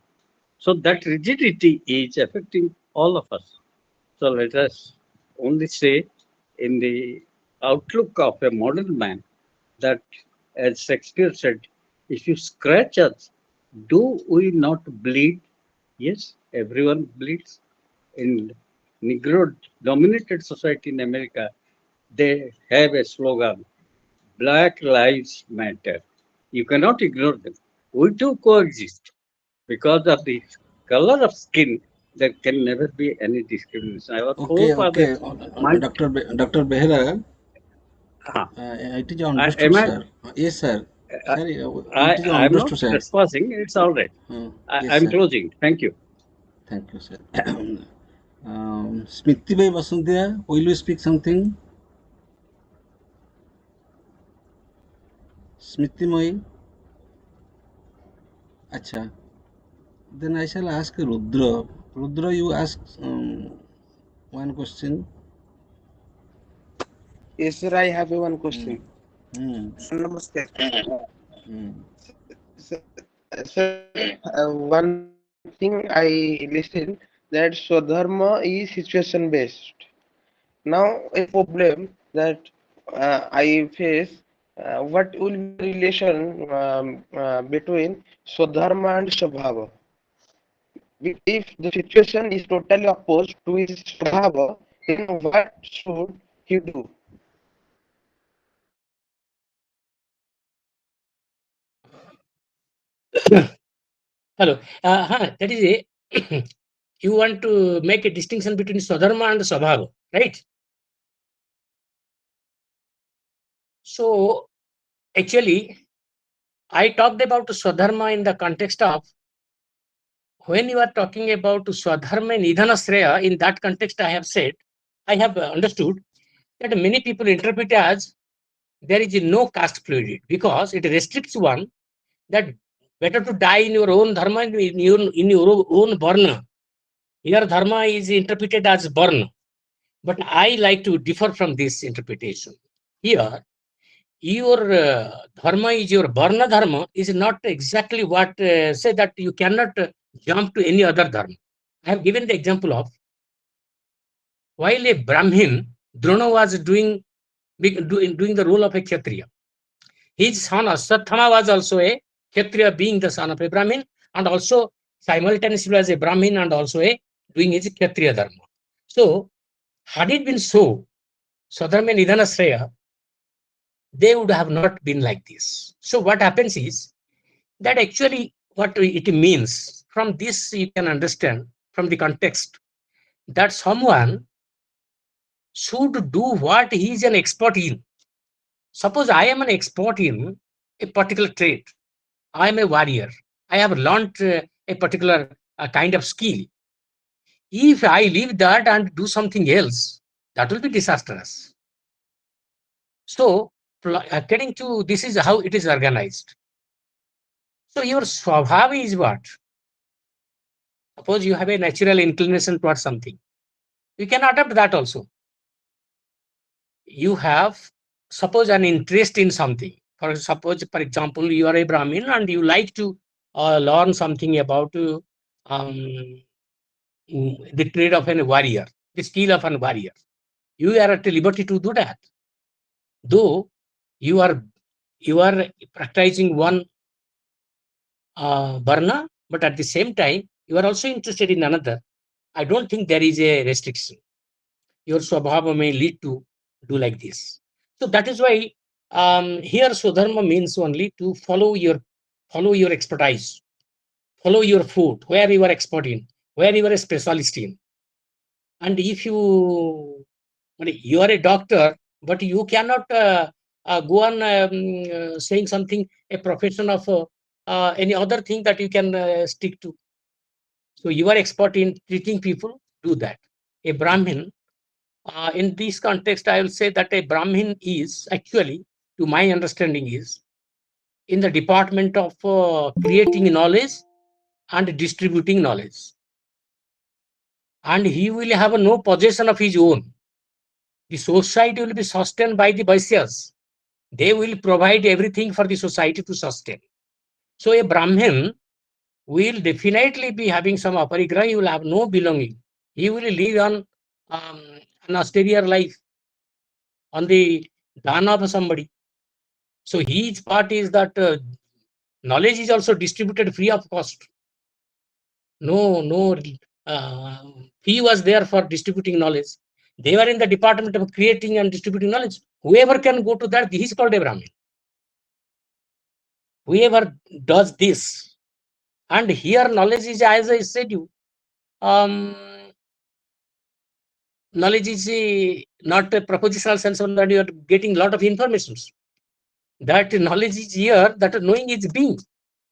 [SPEAKER 7] So that rigidity is affecting all of us. So let us only say, in the outlook of a modern man, that as Shakespeare said, if you scratch us, do we not bleed? Yes, everyone bleeds. In Negro dominated society in America, they have a slogan, Black Lives Matter. You cannot ignore them. We too coexist. Because of the color of skin, there can never be any discrimination. Our
[SPEAKER 3] Okay,
[SPEAKER 7] forefathers
[SPEAKER 3] okay.
[SPEAKER 7] might.
[SPEAKER 3] Dr. Behera,
[SPEAKER 7] Uh,
[SPEAKER 3] it is understood,
[SPEAKER 7] am I?
[SPEAKER 3] sir. Yes, sir.
[SPEAKER 7] I,
[SPEAKER 3] Sir, it is
[SPEAKER 7] I'm not
[SPEAKER 3] understood, sir.
[SPEAKER 7] trespassing. It's all right.
[SPEAKER 3] Yes,
[SPEAKER 7] I'm
[SPEAKER 3] sir.
[SPEAKER 7] closing. Thank you.
[SPEAKER 3] Thank you, sir. Smriti Bhai Vasundia, will you speak something? Smriti Mai? Acha. Then I shall ask Rudra. Rudra, you ask one question.
[SPEAKER 8] Yes, sir, I have one
[SPEAKER 3] Hmm.
[SPEAKER 8] question.
[SPEAKER 3] Hmm.
[SPEAKER 8] Namaste.
[SPEAKER 3] Hmm.
[SPEAKER 8] Sir, one thing I listened that Swadharma is situation based. Now, a problem that I face, what will be the relation between Swadharma and Swabhava? If the situation is totally opposed to his Swabhava, then what should he do?
[SPEAKER 2] Hello. That is a you want to make a distinction between Swadharma and Swabhava, right? So actually, I talked about Swadharma in the context of when you are talking about Swadharma Nidhanasraya, in that context, I have said, I have understood that many people interpret as there is no caste fluidity because it restricts one that better to die in your own dharma, in your own varna. Here, dharma is interpreted as varna, but I like to differ from this interpretation. Here, your dharma is your varna dharma is not exactly what say that you cannot jump to any other dharma. I have given the example of while a Brahmin, Drona was doing the role of a Kshatriya. His son Aswathama was also a Kshatriya, being the son of a Brahmin, and also simultaneously was a Brahmin and also a doing his Kshatriya dharma. So, had it been so, Swadharma Nidhana Sreya, they would have not been like this. So, what happens is that actually what it means from this you can understand from the context that someone should do what he is an expert in. Suppose I am an expert in a particular trait. I am a warrior. I have learned a particular kind of skill. If I leave that and do something else, that will be disastrous. So, according to this is how it is organized. So, your swabhavi is what? Suppose you have a natural inclination towards something, you can adopt that also. You have, suppose, an interest in something. For example, you are a Brahmin and you like to learn something about the trade of a warrior, the skill of a warrior. You are at liberty to do that. Though you are practicing one varna, but at the same time, you are also interested in another. I don't think there is a restriction. Your swabhava may lead to do like this. So that is why here Swadharma means only to follow your expertise, follow your food, where you are expert in, where you are a specialist in. And if you are a doctor, but you cannot go on saying something, a profession of any other thing that you can stick to. So you are expert in treating people, do that. A Brahmin, in this context, I will say that a Brahmin is actually, to my understanding, is in the department of creating knowledge and distributing knowledge. And he will have no possession of his own. The society will be sustained by the Vaisyas. They will provide everything for the society to sustain. So a Brahmin will definitely be having some aparigraha. He will have no belonging. He will live on an austere life, on the dana of somebody. So his part is that knowledge is also distributed free of cost. No fee was there for distributing knowledge. They were in the department of creating and distributing knowledge. Whoever can go to that, he is called a Brahmin. Whoever does this, and here knowledge is, as I said you, knowledge is not a propositional sense of that you are getting a lot of information. That knowledge is here, that knowing is being,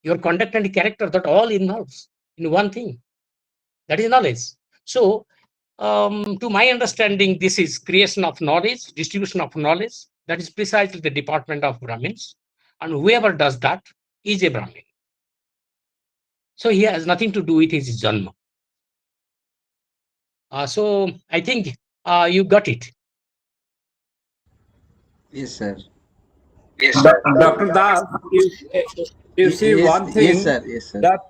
[SPEAKER 2] your conduct and character, that all involves in one thing. That is knowledge. So, to my understanding, this is creation of knowledge, distribution of knowledge. That is precisely the department of Brahmins. And whoever does that is a Brahmin. So he has nothing to do with his janma. So I think you got it.
[SPEAKER 3] Yes, sir.
[SPEAKER 4] Dr. Das, you see
[SPEAKER 3] Yes,
[SPEAKER 4] one
[SPEAKER 3] yes,
[SPEAKER 4] thing
[SPEAKER 3] sir. Yes, sir.
[SPEAKER 4] that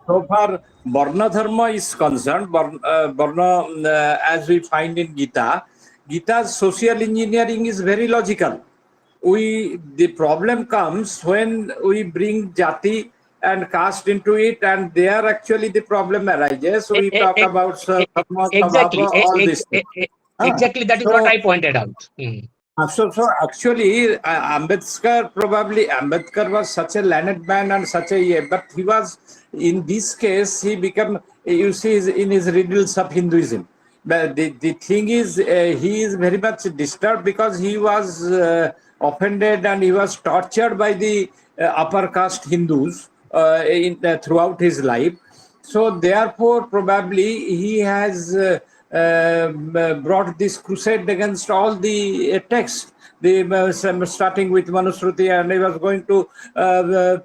[SPEAKER 4] so far Varna Dharma is concerned, Varna, as we find in Gita, Gita's social engineering is very logical. The problem comes when we bring jati and caste into it, and there actually the problem arises. So we talk about dharma,
[SPEAKER 2] Exactly.
[SPEAKER 4] svabhava, all these things.
[SPEAKER 2] Exactly. That is what I pointed out.
[SPEAKER 4] So actually, Ambedkar was such a learned man and such a, but he was, in this case, he became, you see, in his riddles of Hinduism. But the thing is, he is very much disturbed because he was offended and he was tortured by the upper caste Hindus throughout his life. So therefore, probably he has brought this crusade against all the texts. Starting with Manusruti, and he was going to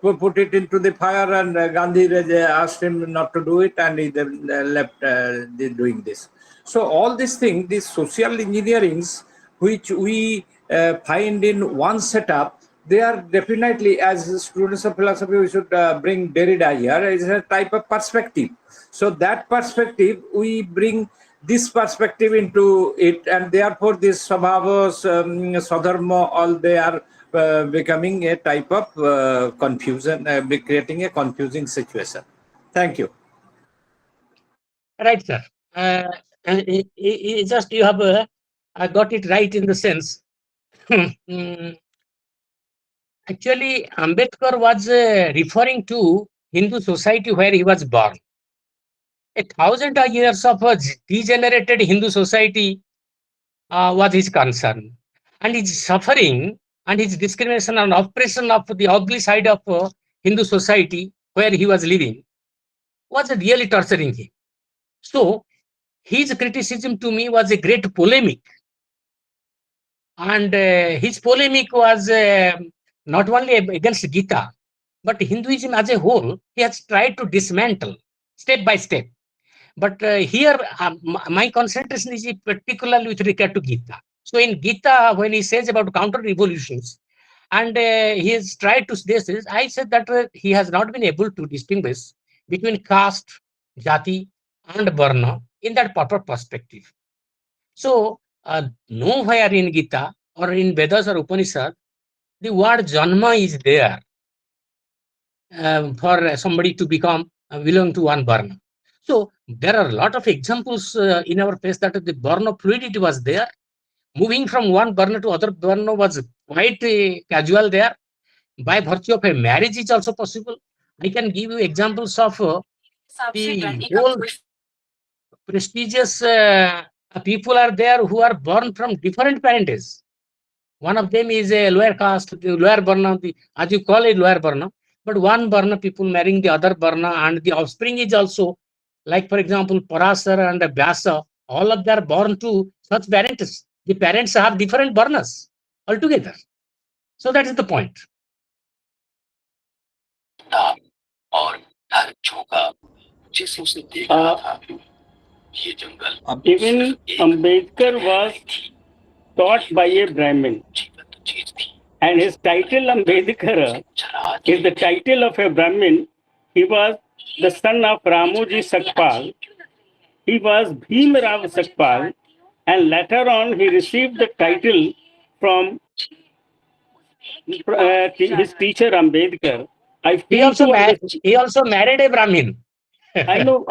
[SPEAKER 4] put it into the fire, and Gandhi asked him not to do it, and he then left doing this. So all these things, these social engineerings, which we find in one setup, they are definitely, as students of philosophy, we should bring Derrida here, is a type of perspective. So that perspective, we bring this perspective into it, and therefore this Svabhavas, Swadharma, all they are becoming a type of confusion, creating a confusing situation. Thank you.
[SPEAKER 2] Right, sir. Just you have got it right in the sense. Actually, Ambedkar was referring to Hindu society where he was born. 1,000 years of a degenerated Hindu society was his concern. And his suffering and his discrimination and oppression of the ugly side of Hindu society where he was living was really torturing him. So, his criticism to me was a great polemic. And his polemic was not only against Gita, but Hinduism as a whole. He has tried to dismantle step by step. But here, my concentration is particularly with regard to Gita. So in Gita, when he says about counter revolutions, and he has tried to this, I said that he has not been able to distinguish between caste, jati, and varna in that proper perspective. So nowhere in Gita or in Vedas or Upanishad, the word janma is there for somebody to become belong to one varna. So there are a lot of examples in our place that the varna fluidity was there. Moving from one varna to other varna was quite casual there. By virtue of a marriage is also possible. I can give you examples of the whole prestigious people are there who are born from different parentage. One of them is a lower caste, the lower varna, as you call it, lower varna. But one varna people marrying the other varna, and the offspring is also, like for example, Parasara and Vyasa, all of them are born to such parents. The parents have different varnas altogether. So that is the point.
[SPEAKER 5] Even Ambedkar was taught by a Brahmin, and his title Ambedkar is the title of a Brahmin. He was the son of Ramoji Sakpal. He was Bhimrao Sakpal, and later on he received the title from his teacher Ambedkar.
[SPEAKER 2] He also married a Brahmin.
[SPEAKER 5] I know.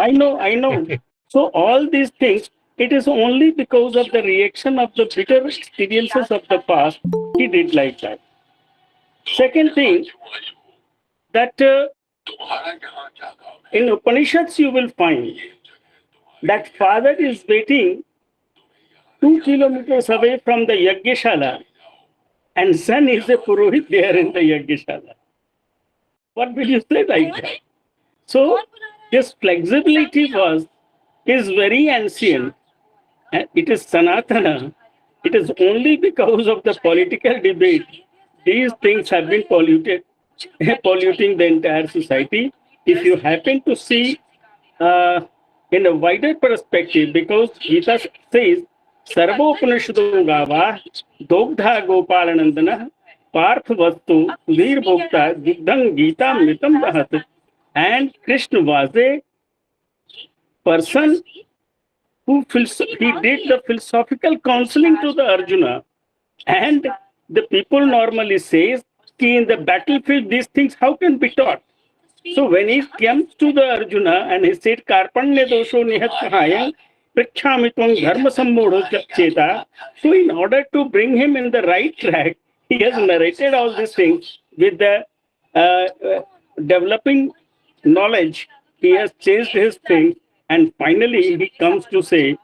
[SPEAKER 5] So all these things, it is only because of the reaction of the bitter experiences of the past he did like that. Second thing, that in Upanishads you will find that father is waiting 2 kilometers away from the Yajnashala, and son is a Purohit there in the Yajnashala. What will you say like that? So this flexibility is very ancient, and it is Sanatana. It is only because of the political debate these things have been polluting the entire society. If you happen to see in a wider perspective, because Gita says, Sarvopanishadon gava, dogdha gopalanandana, parth vastu, vir bhokta, dugdhang Gita mitam dahat. And Krishna was a person who he did the philosophical counseling to the Arjuna. And the people normally says, in the battlefield, these things, how can be taught? So when he comes to the Arjuna and he said, Karpanya dosho nihat kahaya, prachhamitvam dharma sammodho cheta. So in order to bring him in the right track, he has narrated all these things with the developing knowledge. He has changed his thing, and finally he comes to say,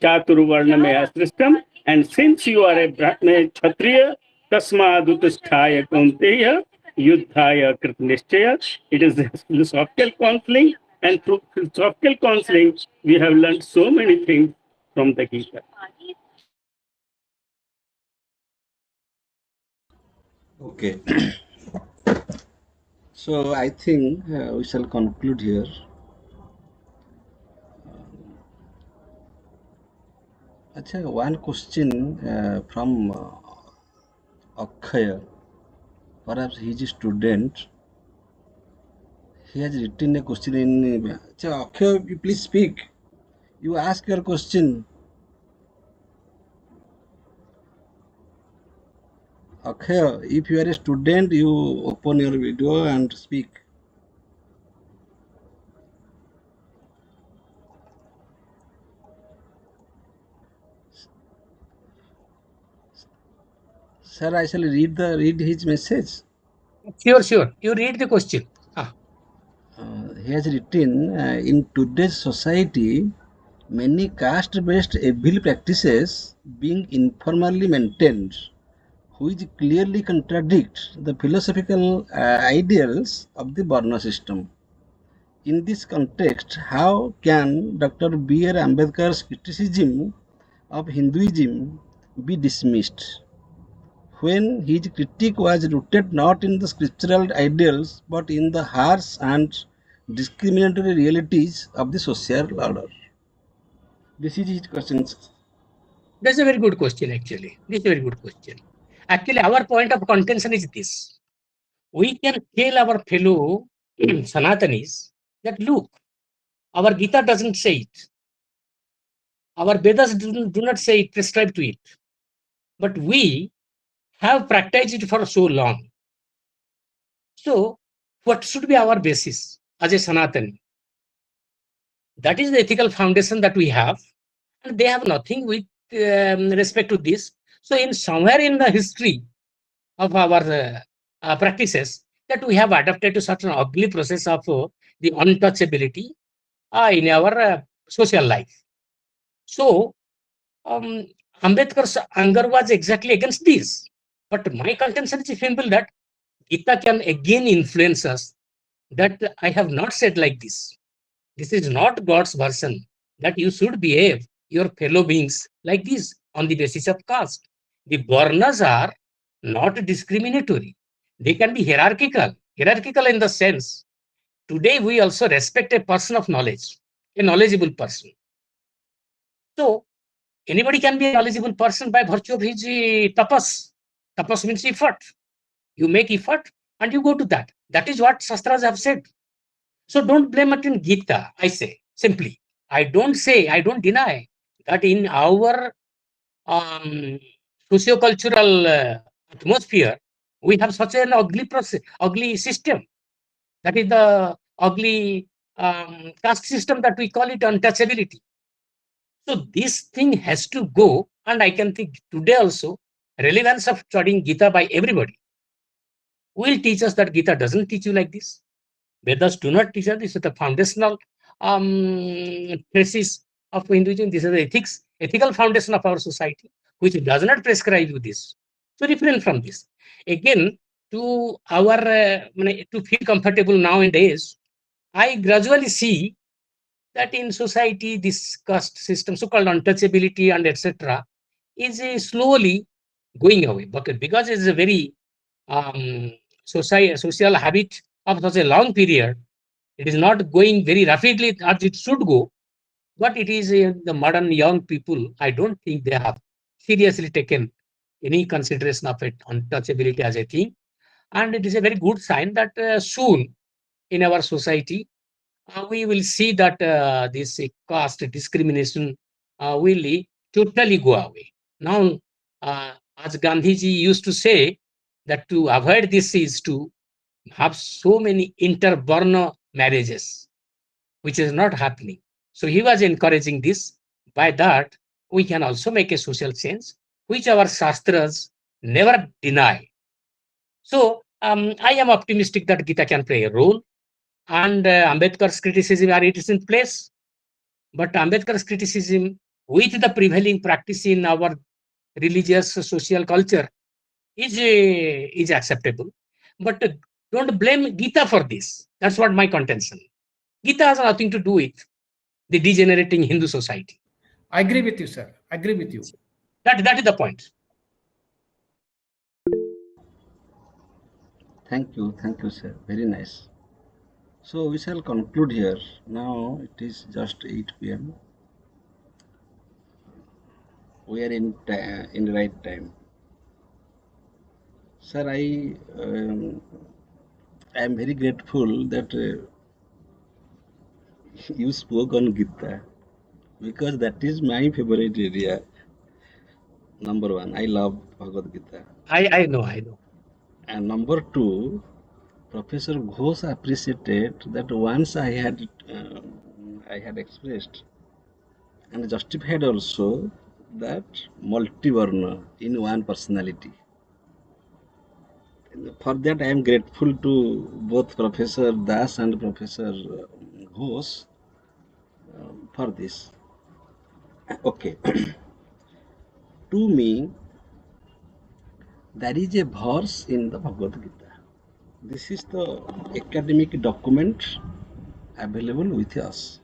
[SPEAKER 5] Chaturvarna meya srishtam, and since you are a Kshatriya, tasmadutishthaya kaunteya, yuddhaya kritnishchaya. It is a philosophical counseling, and through philosophical counseling, we have learned so many things from the Gita.
[SPEAKER 3] Okay. So I think we shall conclude here. Achha, one question from Akshaya. Perhaps he is a student. He has written a question in. Achha, Akshaya, you please speak. You ask your question. Akshaya, if you are a student, you open your video and speak. Sir, I shall read his message.
[SPEAKER 2] Sure. You read the question.
[SPEAKER 3] He has written, in today's society, many caste-based evil practices being informally maintained, which clearly contradict the philosophical ideals of the Varna system. In this context, how can Dr. B.R. Ambedkar's criticism of Hinduism be dismissed, when his critique was rooted not in the scriptural ideals but in the harsh and discriminatory realities of the social order? This is his question.
[SPEAKER 2] That's a very good question, actually. This is a very good question. Actually, our point of contention is this. We can tell our fellow Sanatanis that, look, our Gita doesn't say it. Our Vedas do not say it, prescribe to it. But we have practiced it for so long. So, what should be our basis as a Sanatani? That is the ethical foundation that we have, and they have nothing with respect to this. So, in somewhere in the history of our practices, that we have adapted to such an ugly process of the untouchability in our social life. So, um, Ambedkar's anger was exactly against this. But my contention is simple that Gita can again influence us, that I have not said like this. This is not God's version, that you should behave your fellow beings like this on the basis of caste. The varnas are not discriminatory. They can be hierarchical. Hierarchical in the sense, today we also respect a person of knowledge, a knowledgeable person. So anybody can be a knowledgeable person by virtue of his tapas. Tapas means effort. You make effort and you go to that. That is what Shastras have said. So don't blame it in Gita, I say, simply. I don't deny that in our socio-cultural atmosphere, we have such an ugly process, ugly system. That is the ugly caste system that we call it untouchability. So this thing has to go, and I can think today also, relevance of studying Gita by everybody will teach us that Gita doesn't teach you like this. Vedas do not teach us this is the foundational basis of Hinduism. This is the ethical foundation of our society, which does not prescribe you this. So refrain from this. Again, to our to feel comfortable nowadays, I gradually see that in society, this caste system, so-called untouchability and etc., is slowly going away. But because it's a very social habit of such a long period, it is not going very rapidly as it should go. But it is the modern young people, I don't think they have seriously taken any consideration of it, untouchability as a thing. And it is a very good sign that soon in our society, we will see that this caste discrimination will totally go away. Now, as Gandhiji used to say, that to avoid this is to have so many intervarna marriages, which is not happening. So he was encouraging this. By that, we can also make a social change, which our Shastras never deny. So I am optimistic that Gita can play a role, and Ambedkar's criticism are it is in place. But Ambedkar's criticism with the prevailing practice in our religious social culture is acceptable. But don't blame Gita for this. That's what my contention. Gita has nothing to do with the degenerating Hindu society.
[SPEAKER 9] I agree with you, sir. I agree with you.
[SPEAKER 2] That is the point.
[SPEAKER 3] Thank you, sir. Very nice. So we shall conclude here. Now it is just 8 p.m. We are in the right time. Sir, I am very grateful that you spoke on Gita because that is my favorite area. Number one, I love Bhagavad Gita.
[SPEAKER 2] I know.
[SPEAKER 3] And number two, Professor Ghosh appreciated that once I had expressed and justified also that multivarna in one personality. For that, I am grateful to both Professor Das and Professor Ghosh for this. Okay. To me, there is a verse in the Bhagavad Gita. This is the academic document available with us.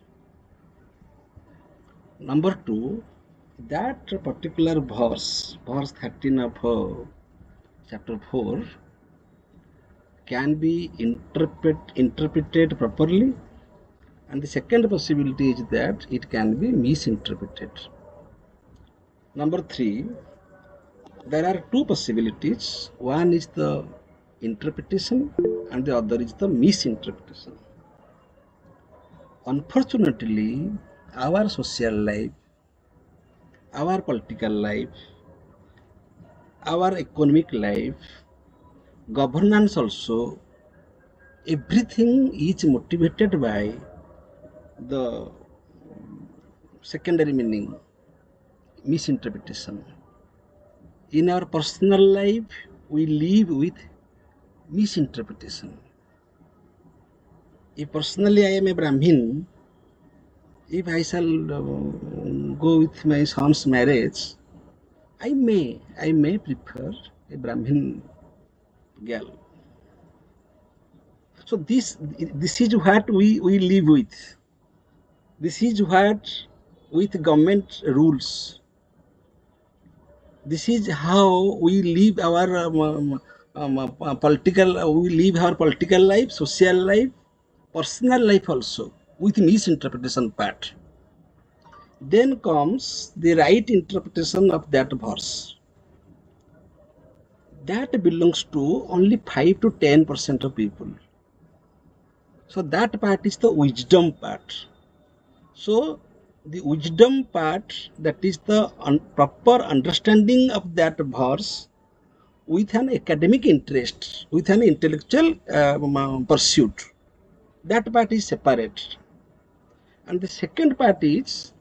[SPEAKER 3] Number two, that particular verse 13 of chapter 4, can be interpreted properly And the second possibility is that it can be misinterpreted. Number 3, there are two possibilities. One is the interpretation and the other is the misinterpretation. Unfortunately, our social life, our political life, our economic life, governance also, everything is motivated by the secondary meaning, misinterpretation. In our personal life, we live with misinterpretation. If personally I am a Brahmin, if I shall go with my son's marriage, I may prefer a Brahmin girl. So this is what we live with. This is what with government rules. This is how we live our we live our political life, social life, personal life also with misinterpretation part. Then comes the right interpretation of that verse. That belongs to only 5 to 10% of people. So that part is the wisdom part. So the wisdom part, that is the proper understanding of that verse with an academic interest, with an intellectual pursuit. That part is separate. And the second part is,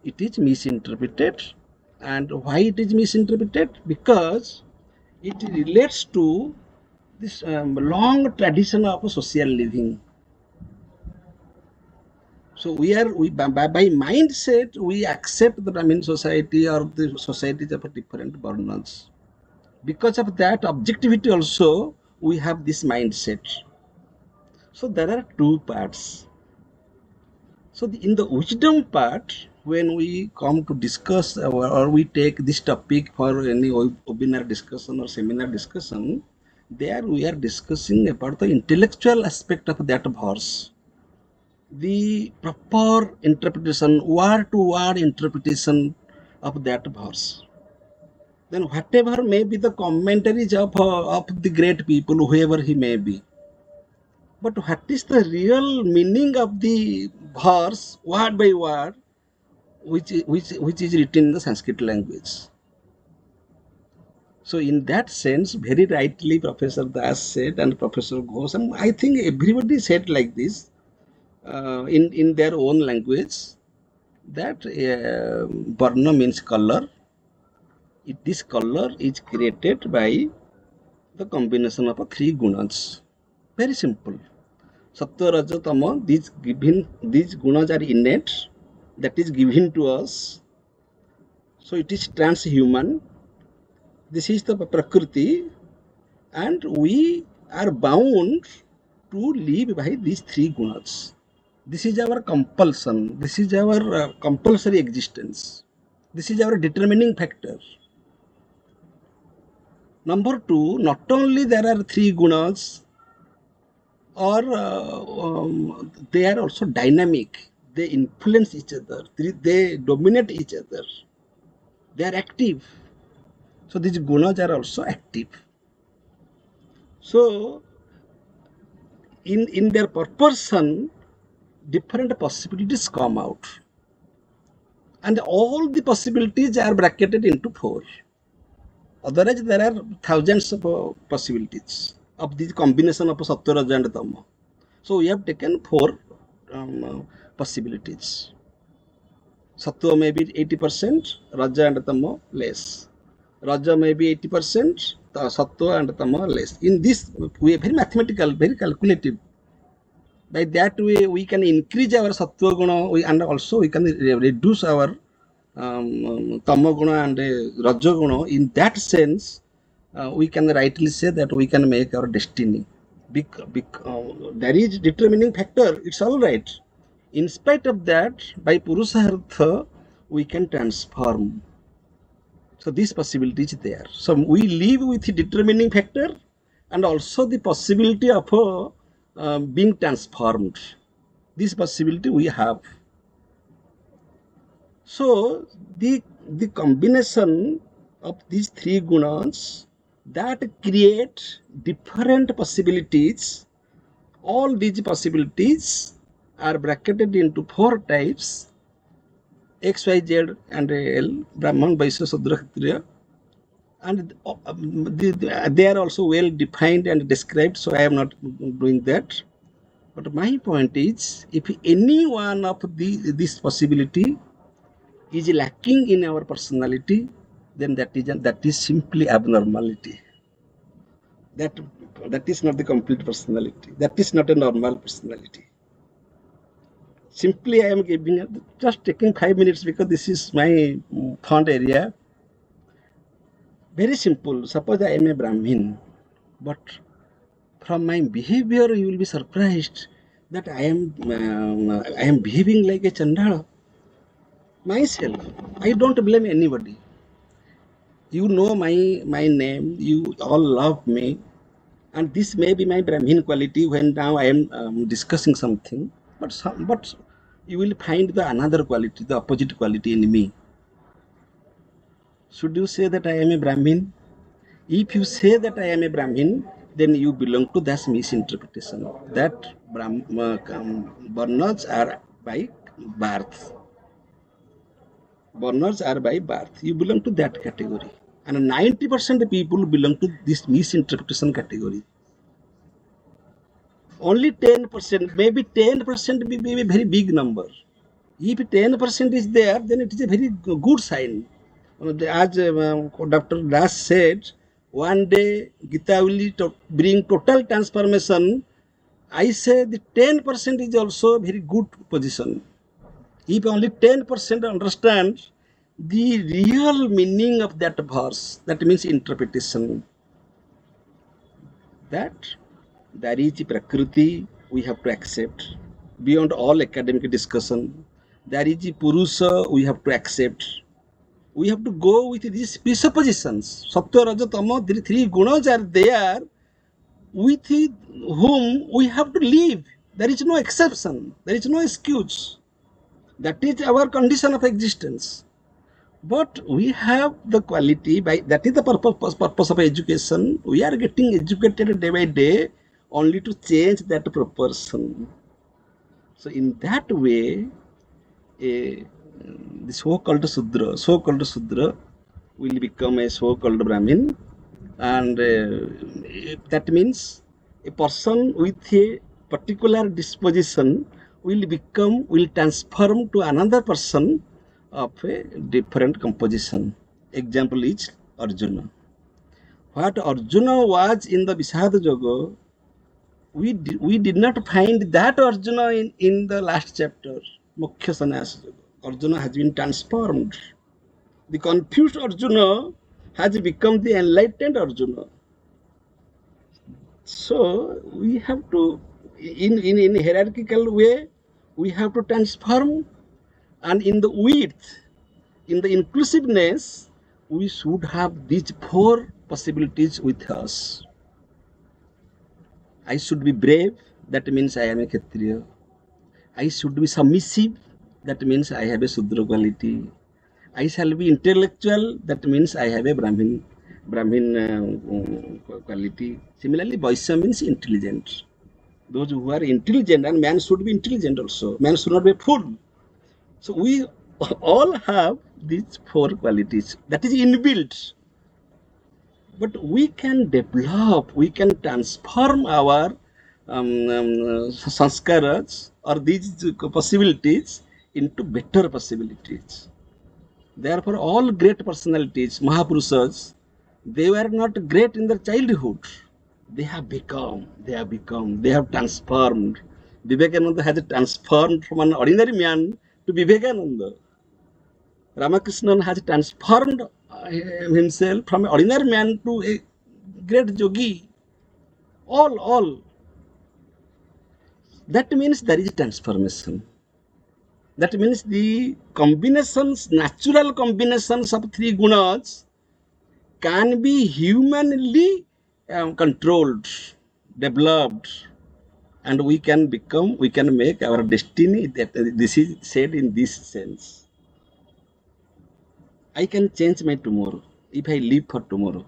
[SPEAKER 3] it is misinterpreted. And why it is misinterpreted? Because it relates to this long tradition of social living. So we by mindset we accept the Brahmin society or the societies of different varnas. Because of that objectivity also we have this mindset. So there are two parts. So in the wisdom part, when we come to discuss or we take this topic for any webinar discussion or seminar discussion, there we are discussing about the intellectual aspect of that verse. The proper interpretation, word-to-word interpretation of that verse. Then whatever may be the commentaries of the great people, whoever he may be. But what is the real meaning of the verse, word by word, which is written in the Sanskrit language? So in that sense, very rightly Professor Das said and Professor Ghosh, and I think everybody said like this in their own language, that Varna means color. This color is created by the combination of three gunas. Very simple. Sattva, Raja, Tama, these gunas are innate, that is given to us. So it is transhuman. This is the Prakriti, and we are bound to live by these three gunas. This is our compulsion. This is our compulsory existence. This is our determining factor. Number two, not only there are three gunas, or they are also dynamic. They influence each other. They dominate each other. They are active. So these gunas are also active. So in their proportion, different possibilities come out. And all the possibilities are bracketed into 4. Otherwise, there are thousands of possibilities of this combination of Sattva, Raja and Tama. So we have taken 4 possibilities. Sattva may be 80%, Raja and Tama less. Raja may be 80%, Sattva and Tama less. In this, we are very mathematical, very calculative. By that way, we can increase our Sattva guna, and also we can reduce our Tama guna and Raja guna. In that sense, we can rightly say that we can make our destiny. There is determining factor, it's all right. In spite of that, by Purushartha, we can transform. So this possibility is there. So we live with the determining factor and also the possibility of being transformed. This possibility we have. So the combination of these three gunas that create different possibilities. All these possibilities are bracketed into four types: X, Y, Z, and L, Brahman, Vaishya, Sudra, Kshatriya. And they are also well defined and described, so I am not doing that. But my point is, if any one of this possibility is lacking in our personality, then that is simply abnormality. That is not the complete personality. That is not a normal personality. Simply, I am just taking 5 minutes because this is my fond area. Very simple. Suppose I am a Brahmin, but from my behavior, you will be surprised that I am behaving like a Chandala. Myself, I don't blame anybody. You know my name. You all love me, and this may be my Brahmin quality. When now I am discussing something, but you will find the another quality, the opposite quality in me. Should you say that I am a Brahmin? If you say that I am a Brahmin, then you belong to that misinterpretation. That Varnas are by birth. Varnas are by birth. You belong to that category. And 90% people belong to this misinterpretation category. Only 10%, maybe 10% may be a very big number. If 10% is there, then it is a very good sign. As Dr. Das said, one day Gita will bring total transformation. I say the 10% is also a very good position. If only 10% understand the real meaning of that verse, that means interpretation, that there is Prakriti we have to accept beyond all academic discussion. There is Purusha we have to accept. We have to go with these presuppositions. Satya, Raja, Tama, the three gunas are there with whom we have to live. There is no exception. There is no excuse. That is our condition of existence. But we have the quality, by that is the purpose of education. We are getting educated day by day only to change that proportion. So in that way, a the so-called Sudra will become a so-called Brahmin, and that means a person with a particular disposition will transform to another person of a different composition. Example is Arjuna. What Arjuna was in the Vishad Yoga, we did not find that Arjuna in the last chapter, Mukhya Sannyas Yoga. Arjuna has been transformed. The confused Arjuna has become the enlightened Arjuna. So we have to, in hierarchical way, we have to transform, and in the width, in the inclusiveness, we should have these four possibilities with us. I should be brave, that means I am a Kshatriya. I should be submissive, that means I have a Sudra quality. I shall be intellectual, that means I have a Brahmin quality. Similarly, Vaishya means intelligent. Those who are intelligent, and man should be intelligent also. Man should not be a fool. So we all have these four qualities. That is inbuilt. But we can develop, we can transform our sanskaras or these possibilities into better possibilities. Therefore, all great personalities, Mahapurushas, they were not great in their childhood. They have transformed. Vivekananda has transformed from an ordinary man to Vivekananda. Ramakrishnan has transformed himself from an ordinary man to a great yogi. All. That means there is transformation. That means the combinations, natural combinations of three gunas can be humanly controlled, developed. and we can make our destiny. That this is said in this sense. I can change my tomorrow if I live for tomorrow.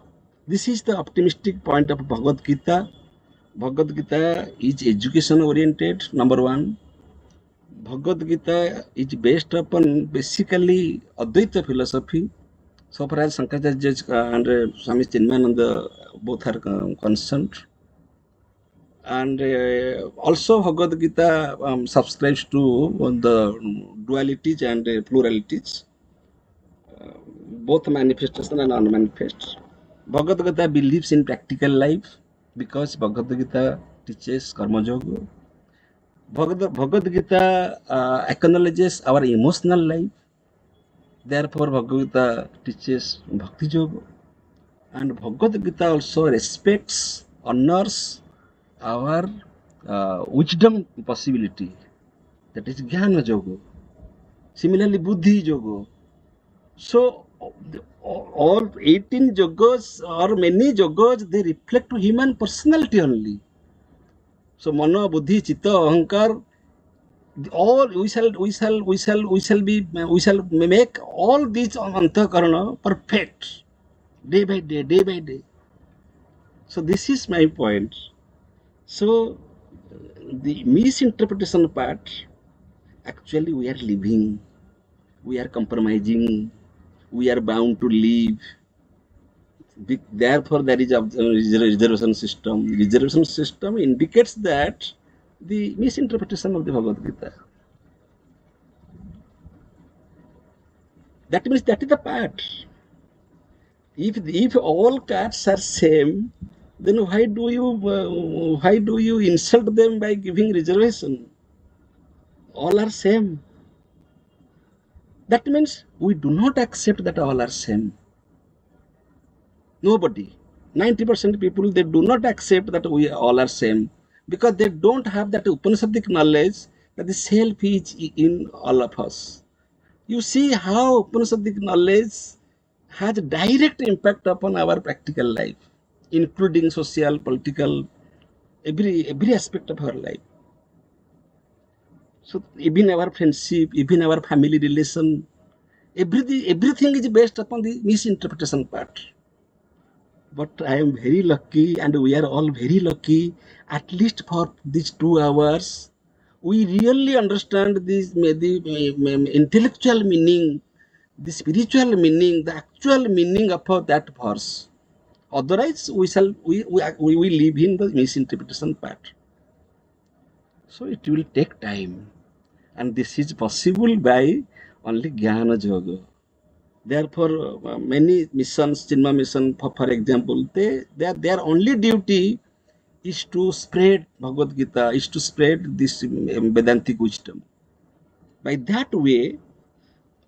[SPEAKER 3] This is the optimistic point of Bhagavad Gita. Bhagavad Gita is education oriented, number one. Bhagavad Gita is based upon basically Advaita philosophy. So far as Shankaracharya and Swami Chinmayananda both are concerned. And also Bhagavad Gita subscribes to the dualities and pluralities, both manifestation and unmanifest. Bhagavad Gita believes in practical life because Bhagavad Gita teaches Karma Yoga. Bhagavad Gita acknowledges our emotional life. Therefore, Bhagavad Gita teaches Bhakti Yoga. And Bhagavad Gita also respects, honors our wisdom possibility. That is Jnana Yoga. Similarly, Buddhi Yoga. So, all 18 yogas or many yogas, they reflect human personality only. So, Mano, Buddhi, Chitta, Ahankar, all we shall make all these antakarana perfect day by day, day by day. So this is my point. So the misinterpretation part, actually we are living, we are compromising, we are bound to live. Therefore, there is a reservation system. Reservation system indicates that the misinterpretation of the Bhagavad Gita. That means that is the part. If all cats are same, then why do you insult them by giving reservation? All are same. That means we do not accept that all are same. Nobody. 90% people, they do not accept that we all are same because they don't have that Upanishadic knowledge that the self is in all of us. You see how Upanishadic knowledge has direct impact upon our practical life, including social, political, every aspect of our life. So even our friendship, even our family relation, everything is based upon the misinterpretation part. But I am very lucky, and we are all very lucky, at least for these 2 hours, we really understand the intellectual meaning, the spiritual meaning, the actual meaning of that verse. Otherwise, we live in the misinterpretation part. So it will take time, and this is possible by only Jnana Yoga. Therefore, many missions, Chinma mission, for example, their only duty is to spread Bhagavad Gita, is to spread this Vedantic wisdom. By that way,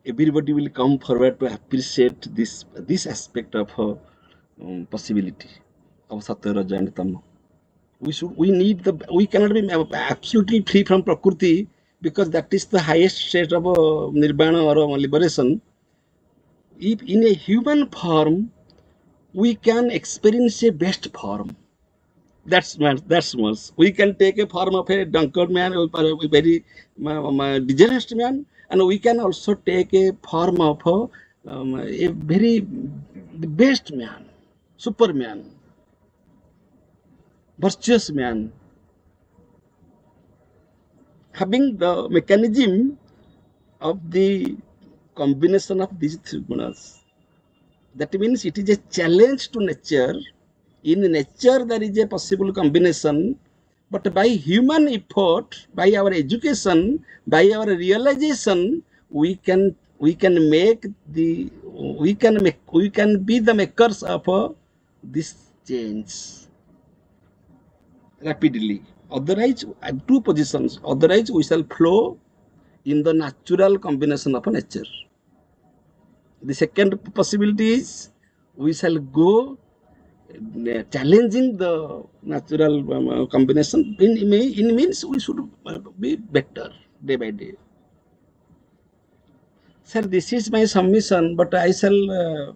[SPEAKER 3] everybody will come forward to appreciate this aspect of possibility of Satya, Raja, and Tama. We cannot be absolutely free from Prakriti because that is the highest state of Nirvana or liberation. If in a human form, we can experience a best form. That's much. We can take a form of a drunkard man, or a very dishonest man, and we can also take a form of a very the best man, superman, virtuous man, having the mechanism of the combination of these three gunas. That means it is a challenge to nature. In nature, there is a possible combination, but by human effort, by our education, by our realization, we can be the makers of this change rapidly. Otherwise, two positions. Otherwise, we shall flow in the natural combination of nature. The second possibility is we shall go challenging the natural combination. In means we should be better day by day. Sir, this is my submission, but I shall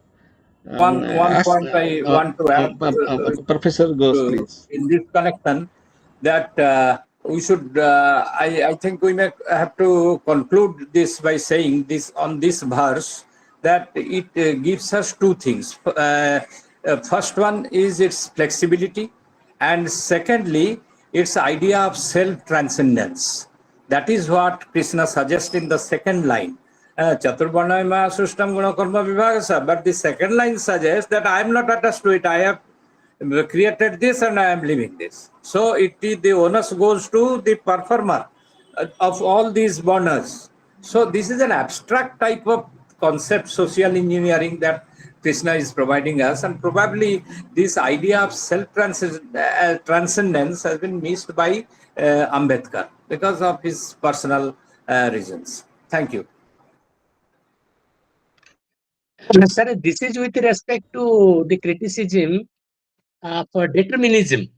[SPEAKER 4] One
[SPEAKER 3] ask
[SPEAKER 4] point I want to add
[SPEAKER 3] Professor Ghosh,
[SPEAKER 4] to,
[SPEAKER 3] please.
[SPEAKER 4] in this connection, that we should, I think we may have to conclude this by saying this on this verse that it gives us two things. First one is its flexibility, and secondly, its idea of self transcendence. That is what Krishna suggests in the second line. Chaturvarna ma sustam guna karma vibhagasa. But the second line suggests that I am not attached to it. I have created this and I am living this. So the onus goes to the performer of all these burners. So this is an abstract type of concept, social engineering, that Krishna is providing us, and probably this idea of self-transcendence has been missed by Ambedkar because of his personal reasons. Thank you.
[SPEAKER 2] Sir, this is with respect to the criticism for determinism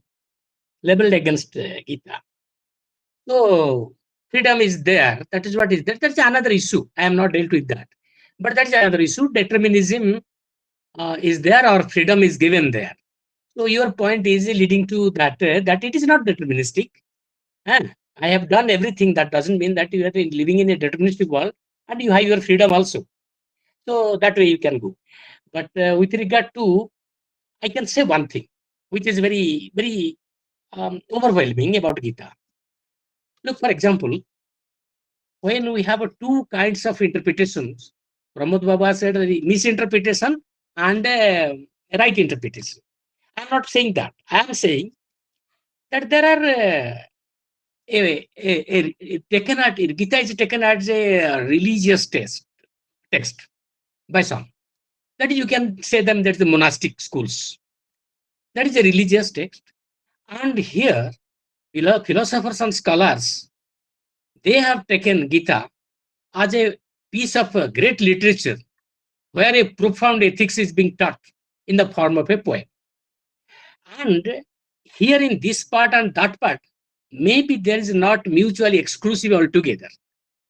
[SPEAKER 2] leveled against Gita. So freedom is there. That is what is there. That's another issue. I am not dealt with that. But that's another issue. Determinism is there or freedom is given there. So your point is leading to that, that it is not deterministic. I have done everything. That doesn't mean that you are living in a deterministic world and you have your freedom also. So that way you can go. But with regard to, I can say one thing, which is very, very overwhelming about Gita. Look, for example, when we have two kinds of interpretations, Pramod Baba said misinterpretation and right interpretation. I'm not saying that. I am saying that there are taken at Gita is taken as a religious text by some. That is, you can say them that the monastic schools. That is a religious text. And here, philosophers and scholars, they have taken Gita as a piece of great literature where a profound ethics is being taught in the form of a poem. And here in this part and that part, maybe there is not mutually exclusive altogether.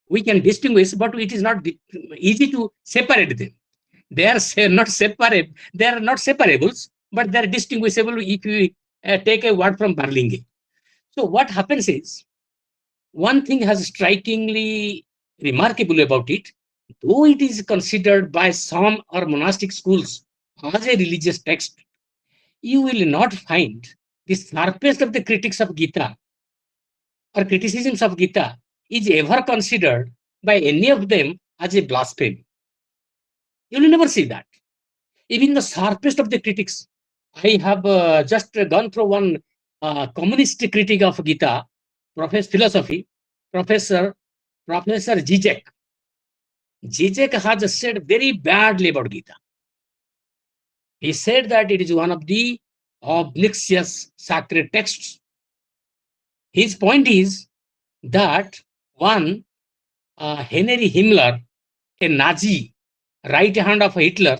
[SPEAKER 2] We can distinguish, but it is not easy to separate them. They are not separate. They are not separables, but they are distinguishable if we take a word from Berlinge. So what happens is, one thing has strikingly remarkable about it, though it is considered by some or monastic schools as a religious text, you will not find the sharpest of the critics of Gita or criticisms of Gita is ever considered by any of them as a blasphemy. You will never see that. Even the sharpest of the critics, I have just gone through one communist critic of Gita, Professor Philosophy, Professor Zizek. Zizek has said very badly about Gita. He said that it is one of the obnoxious sacred texts. His point is that one, Henry Himmler, a Nazi, right hand of Hitler,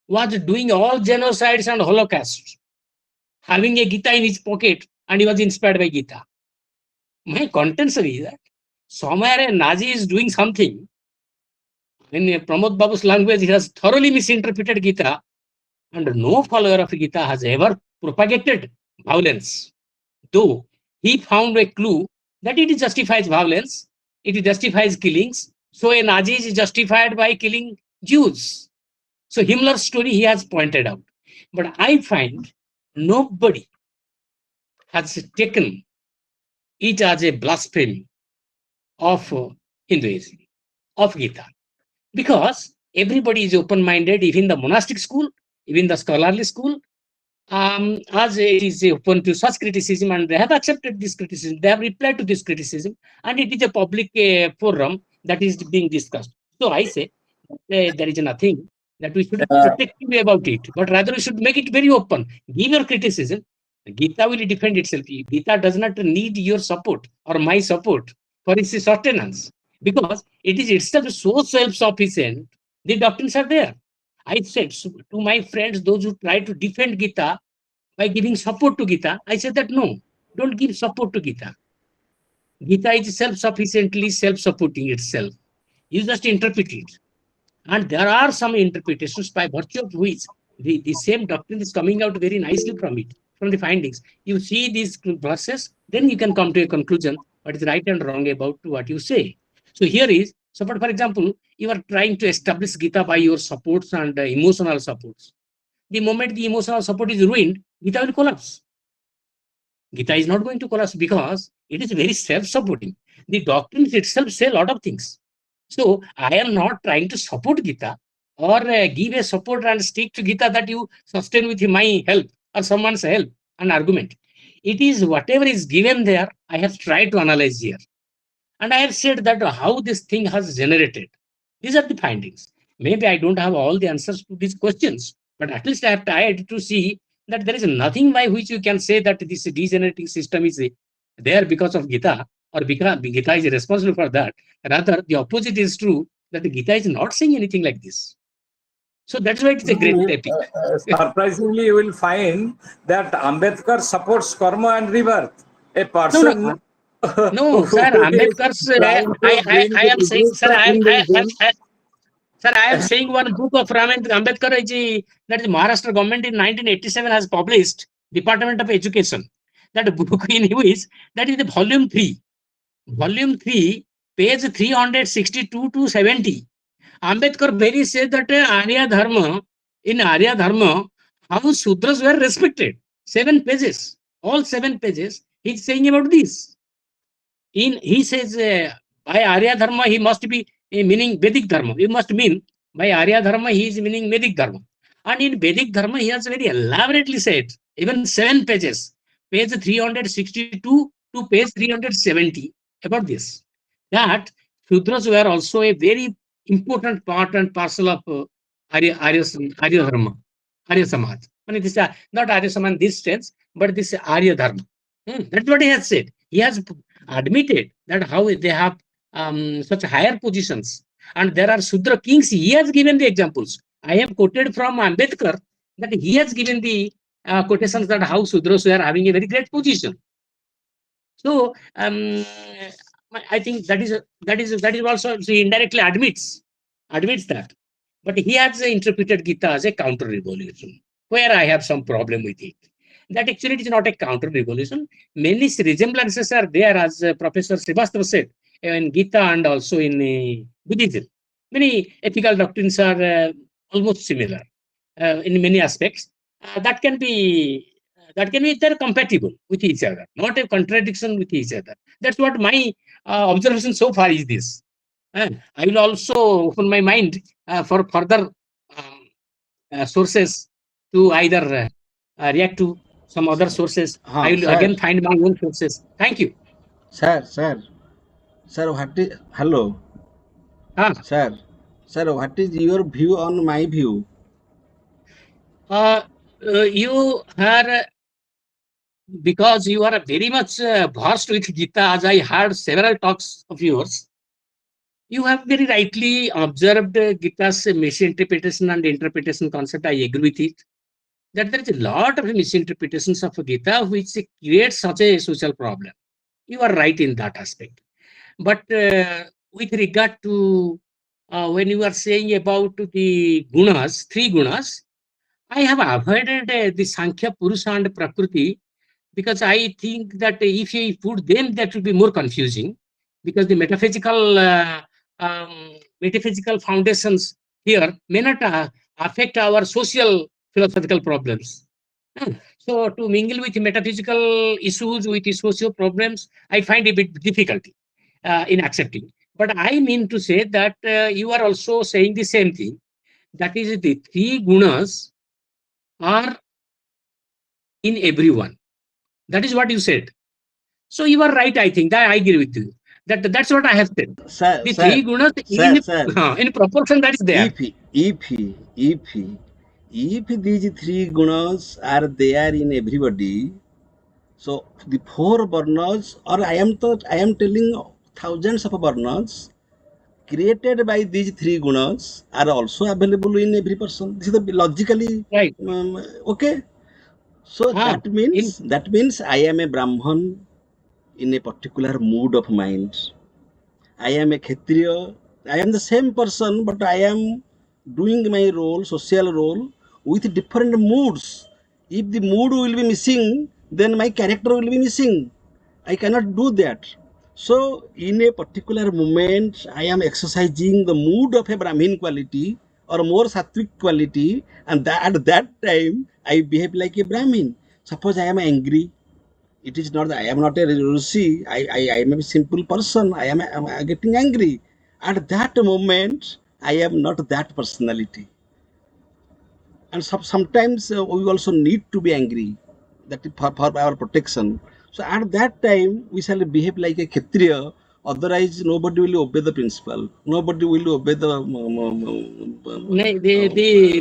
[SPEAKER 2] was doing all genocides and holocausts, having a Gita in his pocket, and he was inspired by Gita. My contention is that somewhere a Nazi is doing something. In Pramod Babu's language, he has thoroughly misinterpreted Gita, and no follower of Gita has ever propagated violence. Though he found a clue that it justifies violence, it justifies killings. So a Nazi is justified by killing Jews. So Himmler's story he has pointed out. But I find nobody has taken it as a blasphemy of Hinduism, of Gita. Because everybody is open-minded, even the monastic school, even the scholarly school, as it is open to such criticism, and they have accepted this criticism, they have replied to this criticism, and it is a public forum that is being discussed. So I say there is nothing that we should protect you about it, but rather we should make it very open. Give your criticism. Gita will defend itself. Gita does not need your support or my support for its sustenance, because it is itself so self-sufficient. The doctrines are there. I said to my friends, those who try to defend Gita by giving support to Gita, I said that no, don't give support to Gita. Gita is self-sufficiently self-supporting itself. You just interpret it. And there are some interpretations by virtue of which the same doctrine is coming out very nicely from it. from the findings. You see these verses, then you can come to a conclusion what is right and wrong about what you say. So here is, so for example, you are trying to establish Gita by your supports and emotional supports. The moment the emotional support is ruined, Gita will collapse. Gita is not going to collapse because it is very self-supporting. The doctrines itself say a lot of things. So I am not trying to support Gita or give a support and stick to Gita that you sustain with my help or someone's help, an argument. It is whatever is given there, I have tried to analyze here. And I have said that how this thing has generated. These are the findings. Maybe I don't have all the answers to these questions, but at least I have tried to see that there is nothing by which you can say that this degenerating system is there because of Gita or because Gita is responsible for that. Rather, the opposite is true that the Gita is not saying anything like this. So that's why it's a great epic.
[SPEAKER 4] Surprisingly, you will find that Ambedkar supports karma and rebirth. A person.
[SPEAKER 2] No, sir, Ambedkar's, I am saying, sir, Sir, I am saying one book of Ambedkar that the Maharashtra government in 1987 has published, Department of Education. That book in which, that is the volume 3. Volume 3, page 362 to 70. Ambedkar very says that Arya Dharma, in Arya Dharma, how Sudras were respected. 7 pages. All 7 pages, he's saying about this. He says by Arya Dharma, he must be meaning Vedic Dharma. He must mean by Arya Dharma, he is meaning Vedic Dharma. And in Vedic Dharma, he has very elaborately said, even 7 pages, page 362 to page 370 about this. That Shudras were also a very important part and parcel of Arya Dharma, Arya Samaj. I mean, this not Arya Samaj in this sense, but this Arya Dharma. That's what he has said. He has admitted that how they have such higher positions. And there are Sudra kings. He has given the examples. I have quoted from Ambedkar that he has given the quotations that how Sudras were having a very great position. So I think that is also, he indirectly admits that. But he has interpreted Gita as a counter revolution, where I have some problem with it. That actually it is not a counter revolution. Many resemblances are there, as Professor Srivastava said, in Gita and also in Buddhism. Many ethical doctrines are almost similar in many aspects. That can be they're compatible with each other, not a contradiction with each other. That's what my observation so far is this. I will also open my mind for further sources to either react to some other sources. I will
[SPEAKER 3] Sir.
[SPEAKER 2] again find my own sources. Thank you.
[SPEAKER 3] Sir, what is, hello, sir, what is your view on my view?
[SPEAKER 2] You are, because you are very much versed with Gita, as I heard several talks of yours, you have very rightly observed Gita's misinterpretation and interpretation concept. I agree with it. That there is a lot of misinterpretations of Gita which creates such a social problem. You are right in that aspect. But with regard to when you are saying about the gunas, 3 gunas, I have avoided the Sankhya, Purusha and Prakriti because I think that if you put them, that will be more confusing because the metaphysical foundations here may not affect our social philosophical problems. So to mingle with metaphysical issues with the social problems, I find a bit difficulty in accepting. But I mean to say that you are also saying the same thing. That is, the 3 gunas are in everyone. That is what you said. So you are right, I think. That I agree with you. That's what I have said.
[SPEAKER 3] Sir,
[SPEAKER 2] The 3 gunas in proportion that is there.
[SPEAKER 3] If these 3 gunas are there in everybody, so the 4 varnas, or I am telling thousands of varnas created by these 3 gunas are also available in every person. This is the logically
[SPEAKER 2] right.
[SPEAKER 3] Okay. So that means I am a Brahman in a particular mood of mind. I am a Kshatriya. I am the same person, but I am doing my role, social role, with different moods If the mood will be missing, then my character will be missing. I cannot do that. So in a particular moment, I am exercising the mood of a Brahmin quality or more sattvic quality, and at that time I behave like a Brahmin. Suppose I am angry, it is not that I am not a Rishi. I am a simple person. I am getting angry. At that moment, I am not that personality. And sometimes we also need to be angry, that is for our protection. So at that time, we shall behave like a Kshatriya. Otherwise, nobody will obey the principle. Nobody will obey the.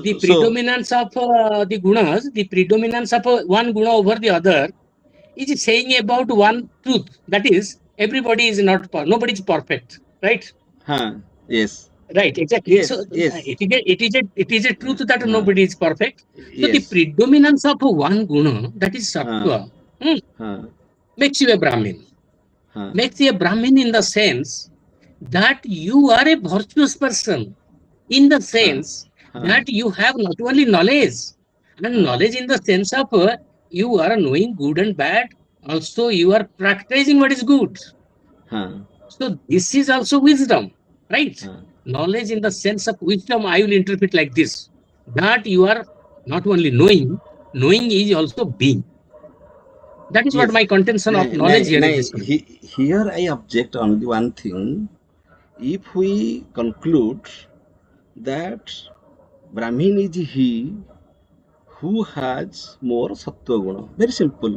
[SPEAKER 2] The
[SPEAKER 3] So,
[SPEAKER 2] predominance of the gunas, the predominance of one guna over the other is saying about one truth. That is, everybody is not, nobody is perfect, right?
[SPEAKER 3] yes,
[SPEAKER 2] Right, exactly. So
[SPEAKER 3] yes, yes.
[SPEAKER 2] it is a truth that
[SPEAKER 3] Uh,
[SPEAKER 2] nobody is perfect. So the
[SPEAKER 3] yes.
[SPEAKER 2] predominance of one guna, that is sattva,
[SPEAKER 3] Uh,
[SPEAKER 2] makes you a Brahmin.
[SPEAKER 3] uh,
[SPEAKER 2] Makes you a Brahmin in the sense that you are a virtuous person, in the
[SPEAKER 3] uh,
[SPEAKER 2] sense
[SPEAKER 3] uh,
[SPEAKER 2] that you have not only knowledge, and
[SPEAKER 3] uh,
[SPEAKER 2] knowledge in the sense of you are knowing good and bad, also you are practicing what is good.
[SPEAKER 3] uh,
[SPEAKER 2] So this is also wisdom, right?
[SPEAKER 3] uh.
[SPEAKER 2] Knowledge in the sense of wisdom, I will interpret like this: that you are not only knowing, knowing is also being. That is what
[SPEAKER 3] Yes.
[SPEAKER 2] my contention of
[SPEAKER 3] Nay,
[SPEAKER 2] knowledge
[SPEAKER 3] nay,
[SPEAKER 2] here in
[SPEAKER 3] nay,
[SPEAKER 2] this context.
[SPEAKER 3] here I object only one thing. If we conclude that Brahmin is he who has more sattva guna, very simple.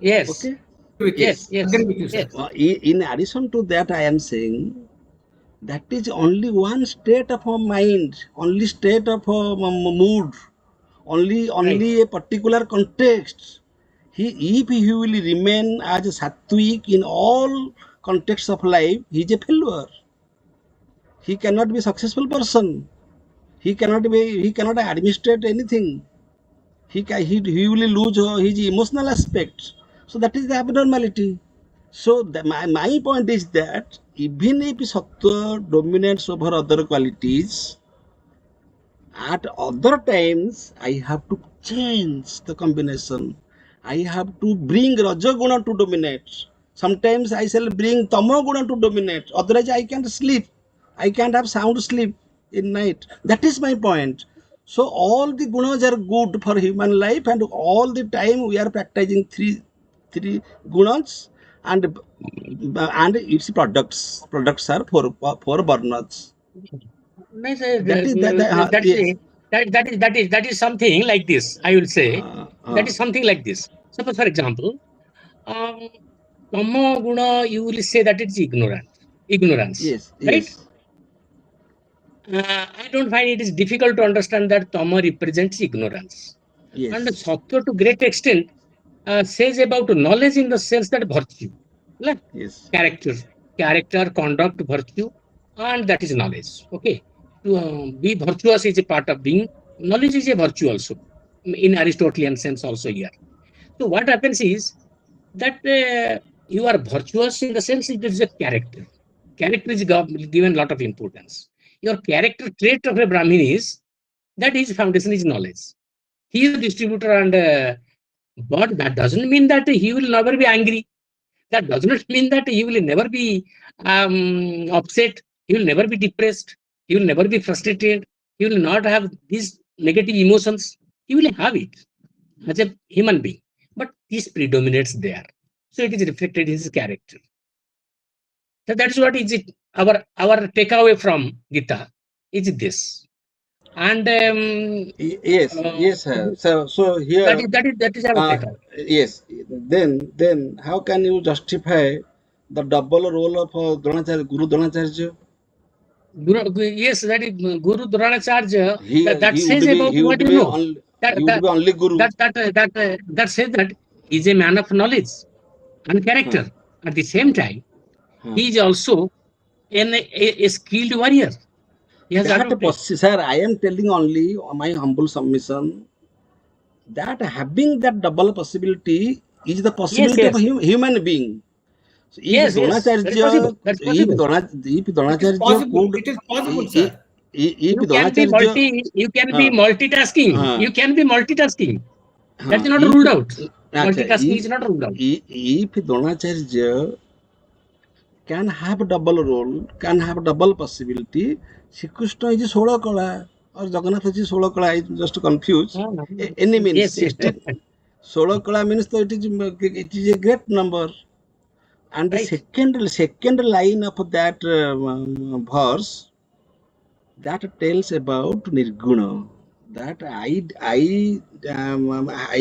[SPEAKER 2] Yes,
[SPEAKER 3] Okay.
[SPEAKER 9] With you.
[SPEAKER 2] yes,
[SPEAKER 3] Yes.
[SPEAKER 2] yes,
[SPEAKER 9] Agree with you, sir.
[SPEAKER 2] yes.
[SPEAKER 3] In addition to that, I am saying that is only one state of a mind, only state of a mood,
[SPEAKER 2] Right.
[SPEAKER 3] only a particular context. If he will remain as a sattvic in all contexts of life, he is a failure. He cannot be a successful person. He cannot administrate anything. He will lose his emotional aspect. So that is the abnormality. So my point is that even if sattva dominates over other qualities, at other times I have to change the combination. I have to bring Rajaguna to dominate. Sometimes I shall bring Tamaguna to dominate. Otherwise I can't sleep. I can't have sound sleep in night. That is my point. So all the gunas are good for human life, and all the time we are practicing three gunas, and its products are four varnas.
[SPEAKER 2] Nice,
[SPEAKER 3] That is
[SPEAKER 2] that's
[SPEAKER 3] yes.
[SPEAKER 2] that is something like this. I will say
[SPEAKER 3] Uh,
[SPEAKER 2] that
[SPEAKER 3] uh,
[SPEAKER 2] is something like this. Suppose, for example, um, Tamo guna, you will say that it's ignorance,
[SPEAKER 3] yes,
[SPEAKER 2] right?
[SPEAKER 3] yes,
[SPEAKER 2] I don't find it is difficult to understand that Tamo represents ignorance, and
[SPEAKER 3] yes,
[SPEAKER 2] Sattva to great extent says about knowledge in the sense that virtue, like
[SPEAKER 3] yes,
[SPEAKER 2] character, conduct, virtue, and that is knowledge. Okay, to be virtuous is a part of being. Knowledge is a virtue also, in Aristotelian sense also here. So what happens is that you are virtuous in the sense it is a character. Character is given a lot of importance. Your character trait of a Brahmin is that his foundation is knowledge. He is a distributor, and but that doesn't mean that he will never be angry. That does not mean that he will never be upset. He will never be depressed. He will never be frustrated. He will not have these negative emotions. He will have it as a human being. But this predominates there. So it is reflected in his character. So that is what is it. Our takeaway from Gita is this. And
[SPEAKER 3] yes, yes, sir. So here,
[SPEAKER 2] that is our
[SPEAKER 3] uh,
[SPEAKER 2] takeaway.
[SPEAKER 3] yes. Then how can you justify the double role of Guru Dronacharya?
[SPEAKER 2] Yes, that is Guru Dronacharya.
[SPEAKER 3] He
[SPEAKER 2] That
[SPEAKER 3] he would
[SPEAKER 2] says
[SPEAKER 3] be
[SPEAKER 2] about
[SPEAKER 3] he would
[SPEAKER 2] what you
[SPEAKER 3] be
[SPEAKER 2] know.
[SPEAKER 3] only
[SPEAKER 2] That
[SPEAKER 3] he would
[SPEAKER 2] that
[SPEAKER 3] be only Guru.
[SPEAKER 2] that says that he's a man of knowledge and
[SPEAKER 3] Huh,
[SPEAKER 2] character. At the same time,
[SPEAKER 3] huh.
[SPEAKER 2] he is also a skilled warrior. He has adopted.
[SPEAKER 3] Sir, I am telling only on my humble submission that having that double possibility is the
[SPEAKER 2] Yes,
[SPEAKER 3] possibility of a
[SPEAKER 2] yes,
[SPEAKER 3] human being. So
[SPEAKER 2] yes, yes. That is possible. That's possible.
[SPEAKER 3] If
[SPEAKER 9] It is
[SPEAKER 3] Dronacharya
[SPEAKER 9] possible.
[SPEAKER 3] could,
[SPEAKER 9] It is possible, sir.
[SPEAKER 3] if
[SPEAKER 2] You can be multitasking. You can be multitasking. That's not
[SPEAKER 3] if
[SPEAKER 2] ruled out.
[SPEAKER 3] acha,
[SPEAKER 2] Multitasking is not ruled out.
[SPEAKER 3] if Dronacharya can have a double role, can have a double possibility, Shri Krishna is Sola Kala or Jagannath is Sola Kala, I just confused. Any means
[SPEAKER 2] Yes.
[SPEAKER 3] 16. Sola Kala means that it is a great number. And the
[SPEAKER 2] Right.
[SPEAKER 3] second line of that verse that tells about Nirguna. That I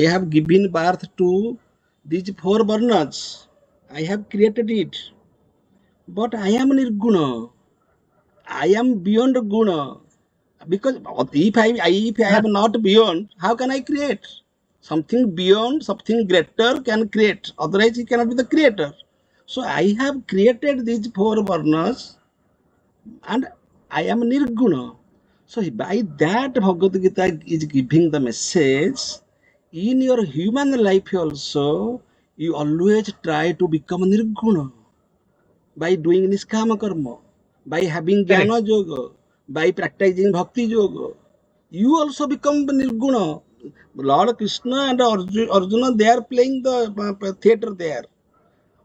[SPEAKER 3] have given birth to these four varnas. I have created it, but I am Nirguna. I am beyond guna. Because if I am not beyond, how can I create? Something beyond, something greater can create. Otherwise, he cannot be the creator. So I have created these four varnas and I am nirguna. So by that Bhagavad Gita is giving the message, in your human life also, you always try to become nirguna by doing niskama karma, by having
[SPEAKER 2] Correct.
[SPEAKER 3] jnana yoga, by practicing bhakti yoga. You also become nirguna. Lord Krishna and Arjuna, they are playing the theater there.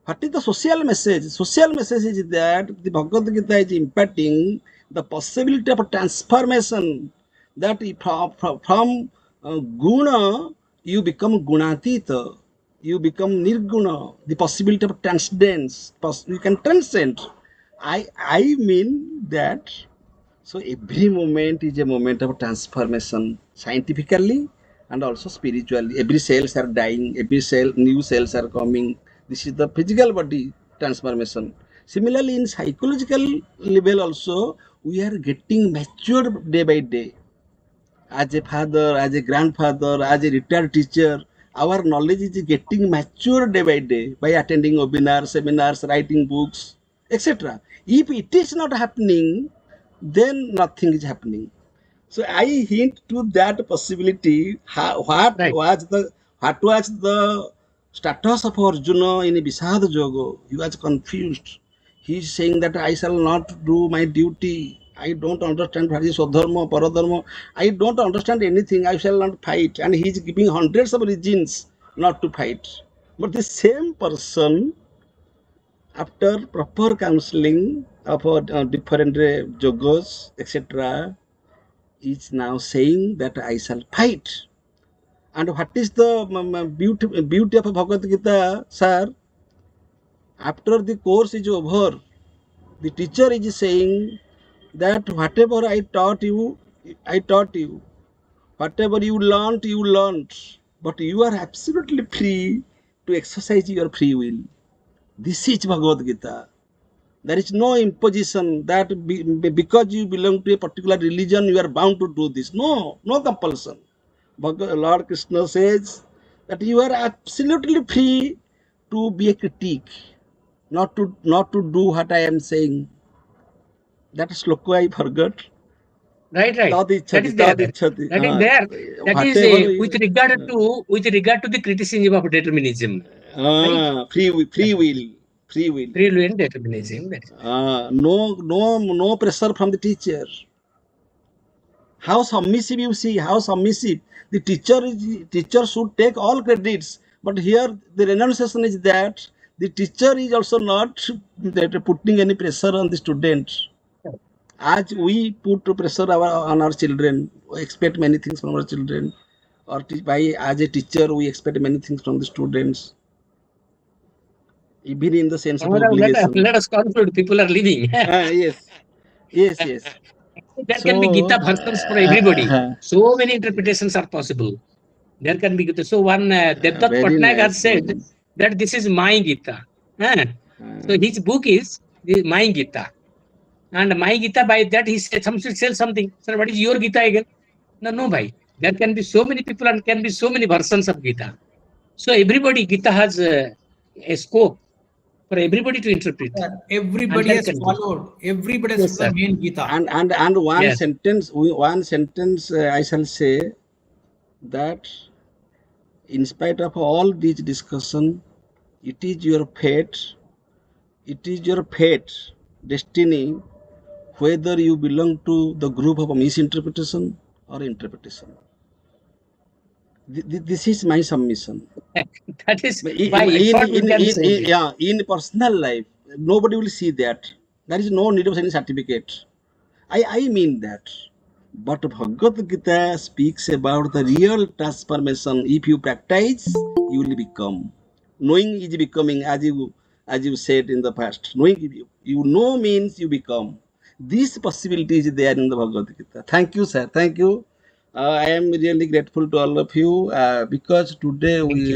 [SPEAKER 3] What is the social message? Social message is that the Bhagavad Gita is imparting the possibility of transformation, that from guna you become gunatita, you become nirguna, the possibility of transcendence, you can transcend. I mean that, so every moment is a moment of transformation, scientifically and also spiritually. Every cells are dying, every cell, new cells are coming. This is the physical body transformation. Similarly, in psychological level also, we are getting matured day by day. As a father, as a grandfather, as a retired teacher, our knowledge is getting mature day by attending webinars, seminars, writing books, etc. If it is not happening, then nothing is happening. So I hint to that possibility.
[SPEAKER 2] Right.
[SPEAKER 3] What was the status of Arjuna in Visad Yoga? He was confused. He is saying that I shall not do my duty. I don't understand what is Swadharma, Paradharma. I don't understand anything. I shall not fight. And he is giving hundreds of reasons not to fight. But the same person, after proper counseling of different yogas, etc., is now saying that I shall fight. And what is the beauty of Bhagavad Gita, sir? After the course is over, the teacher is saying that whatever I taught you, I taught you. Whatever you learned, you learned. But you are absolutely free to exercise your free will. This is Bhagavad Gita. There is no imposition that because you belong to a particular religion, you are bound to do this. No, no compulsion. But Lord Krishna says that you are absolutely free to be a critique, not to do what I am saying. That sloka I forgot.
[SPEAKER 2] Right.
[SPEAKER 3] Tad
[SPEAKER 2] That
[SPEAKER 3] ichhati,
[SPEAKER 2] is there.
[SPEAKER 3] tad ichhati.
[SPEAKER 2] That is there. That is
[SPEAKER 3] Whatever.
[SPEAKER 2] with regard to the criticism of determinism. Right.
[SPEAKER 3] Free will,
[SPEAKER 2] Yeah.
[SPEAKER 3] free will.
[SPEAKER 2] Free will and determinism. That is.
[SPEAKER 3] No pressure from the teacher. How submissive, you see, how submissive. The teacher should take all credits. But here the renunciation is that the teacher is also not putting any pressure on the student. As we put pressure on our children, we expect many things from our children. Or as a teacher, we expect many things from the students, even in the sense of
[SPEAKER 2] Madam,
[SPEAKER 3] obligation.
[SPEAKER 2] let us conclude. People are leaving.
[SPEAKER 3] Yes.
[SPEAKER 2] There can be
[SPEAKER 3] So,
[SPEAKER 2] Gita versions for everybody. So many interpretations are possible. There can be Gita. So one Devdutt
[SPEAKER 3] very
[SPEAKER 2] Patnaik has
[SPEAKER 3] nice, very
[SPEAKER 2] said
[SPEAKER 3] nice.
[SPEAKER 2] that this is my Gita. So his book is my Gita. And my Gita, by that he said, some should sell something. Sir, what is your Gita again? No, bhai. There can be so many people and can be so many versions of Gita. So everybody, Gita has a scope for everybody to interpret.
[SPEAKER 9] Sir,
[SPEAKER 2] And
[SPEAKER 9] everybody
[SPEAKER 2] there
[SPEAKER 9] has
[SPEAKER 2] can be.
[SPEAKER 9] followed. Everybody has
[SPEAKER 2] Yes,
[SPEAKER 9] followed
[SPEAKER 2] sir.
[SPEAKER 9] the main Gita.
[SPEAKER 3] And
[SPEAKER 2] Yes.
[SPEAKER 3] one sentence I shall say that in spite of all this discussion, it is your fate, destiny whether you belong to the group of misinterpretation or interpretation. This is my submission.
[SPEAKER 2] That is by
[SPEAKER 3] In,
[SPEAKER 2] effort we can say this.
[SPEAKER 3] yeah, in personal life, nobody will see that. There is no need of any certificate. I mean that. But Bhagavad Gita speaks about the real transformation. If you practice, you will become. Knowing is becoming, as you said in the past. Knowing you know means you become. This possibility is there in the Bhagavad Gita. Thank you, sir. Thank you. I am really grateful to all of you because today
[SPEAKER 2] Thank
[SPEAKER 3] we
[SPEAKER 2] you.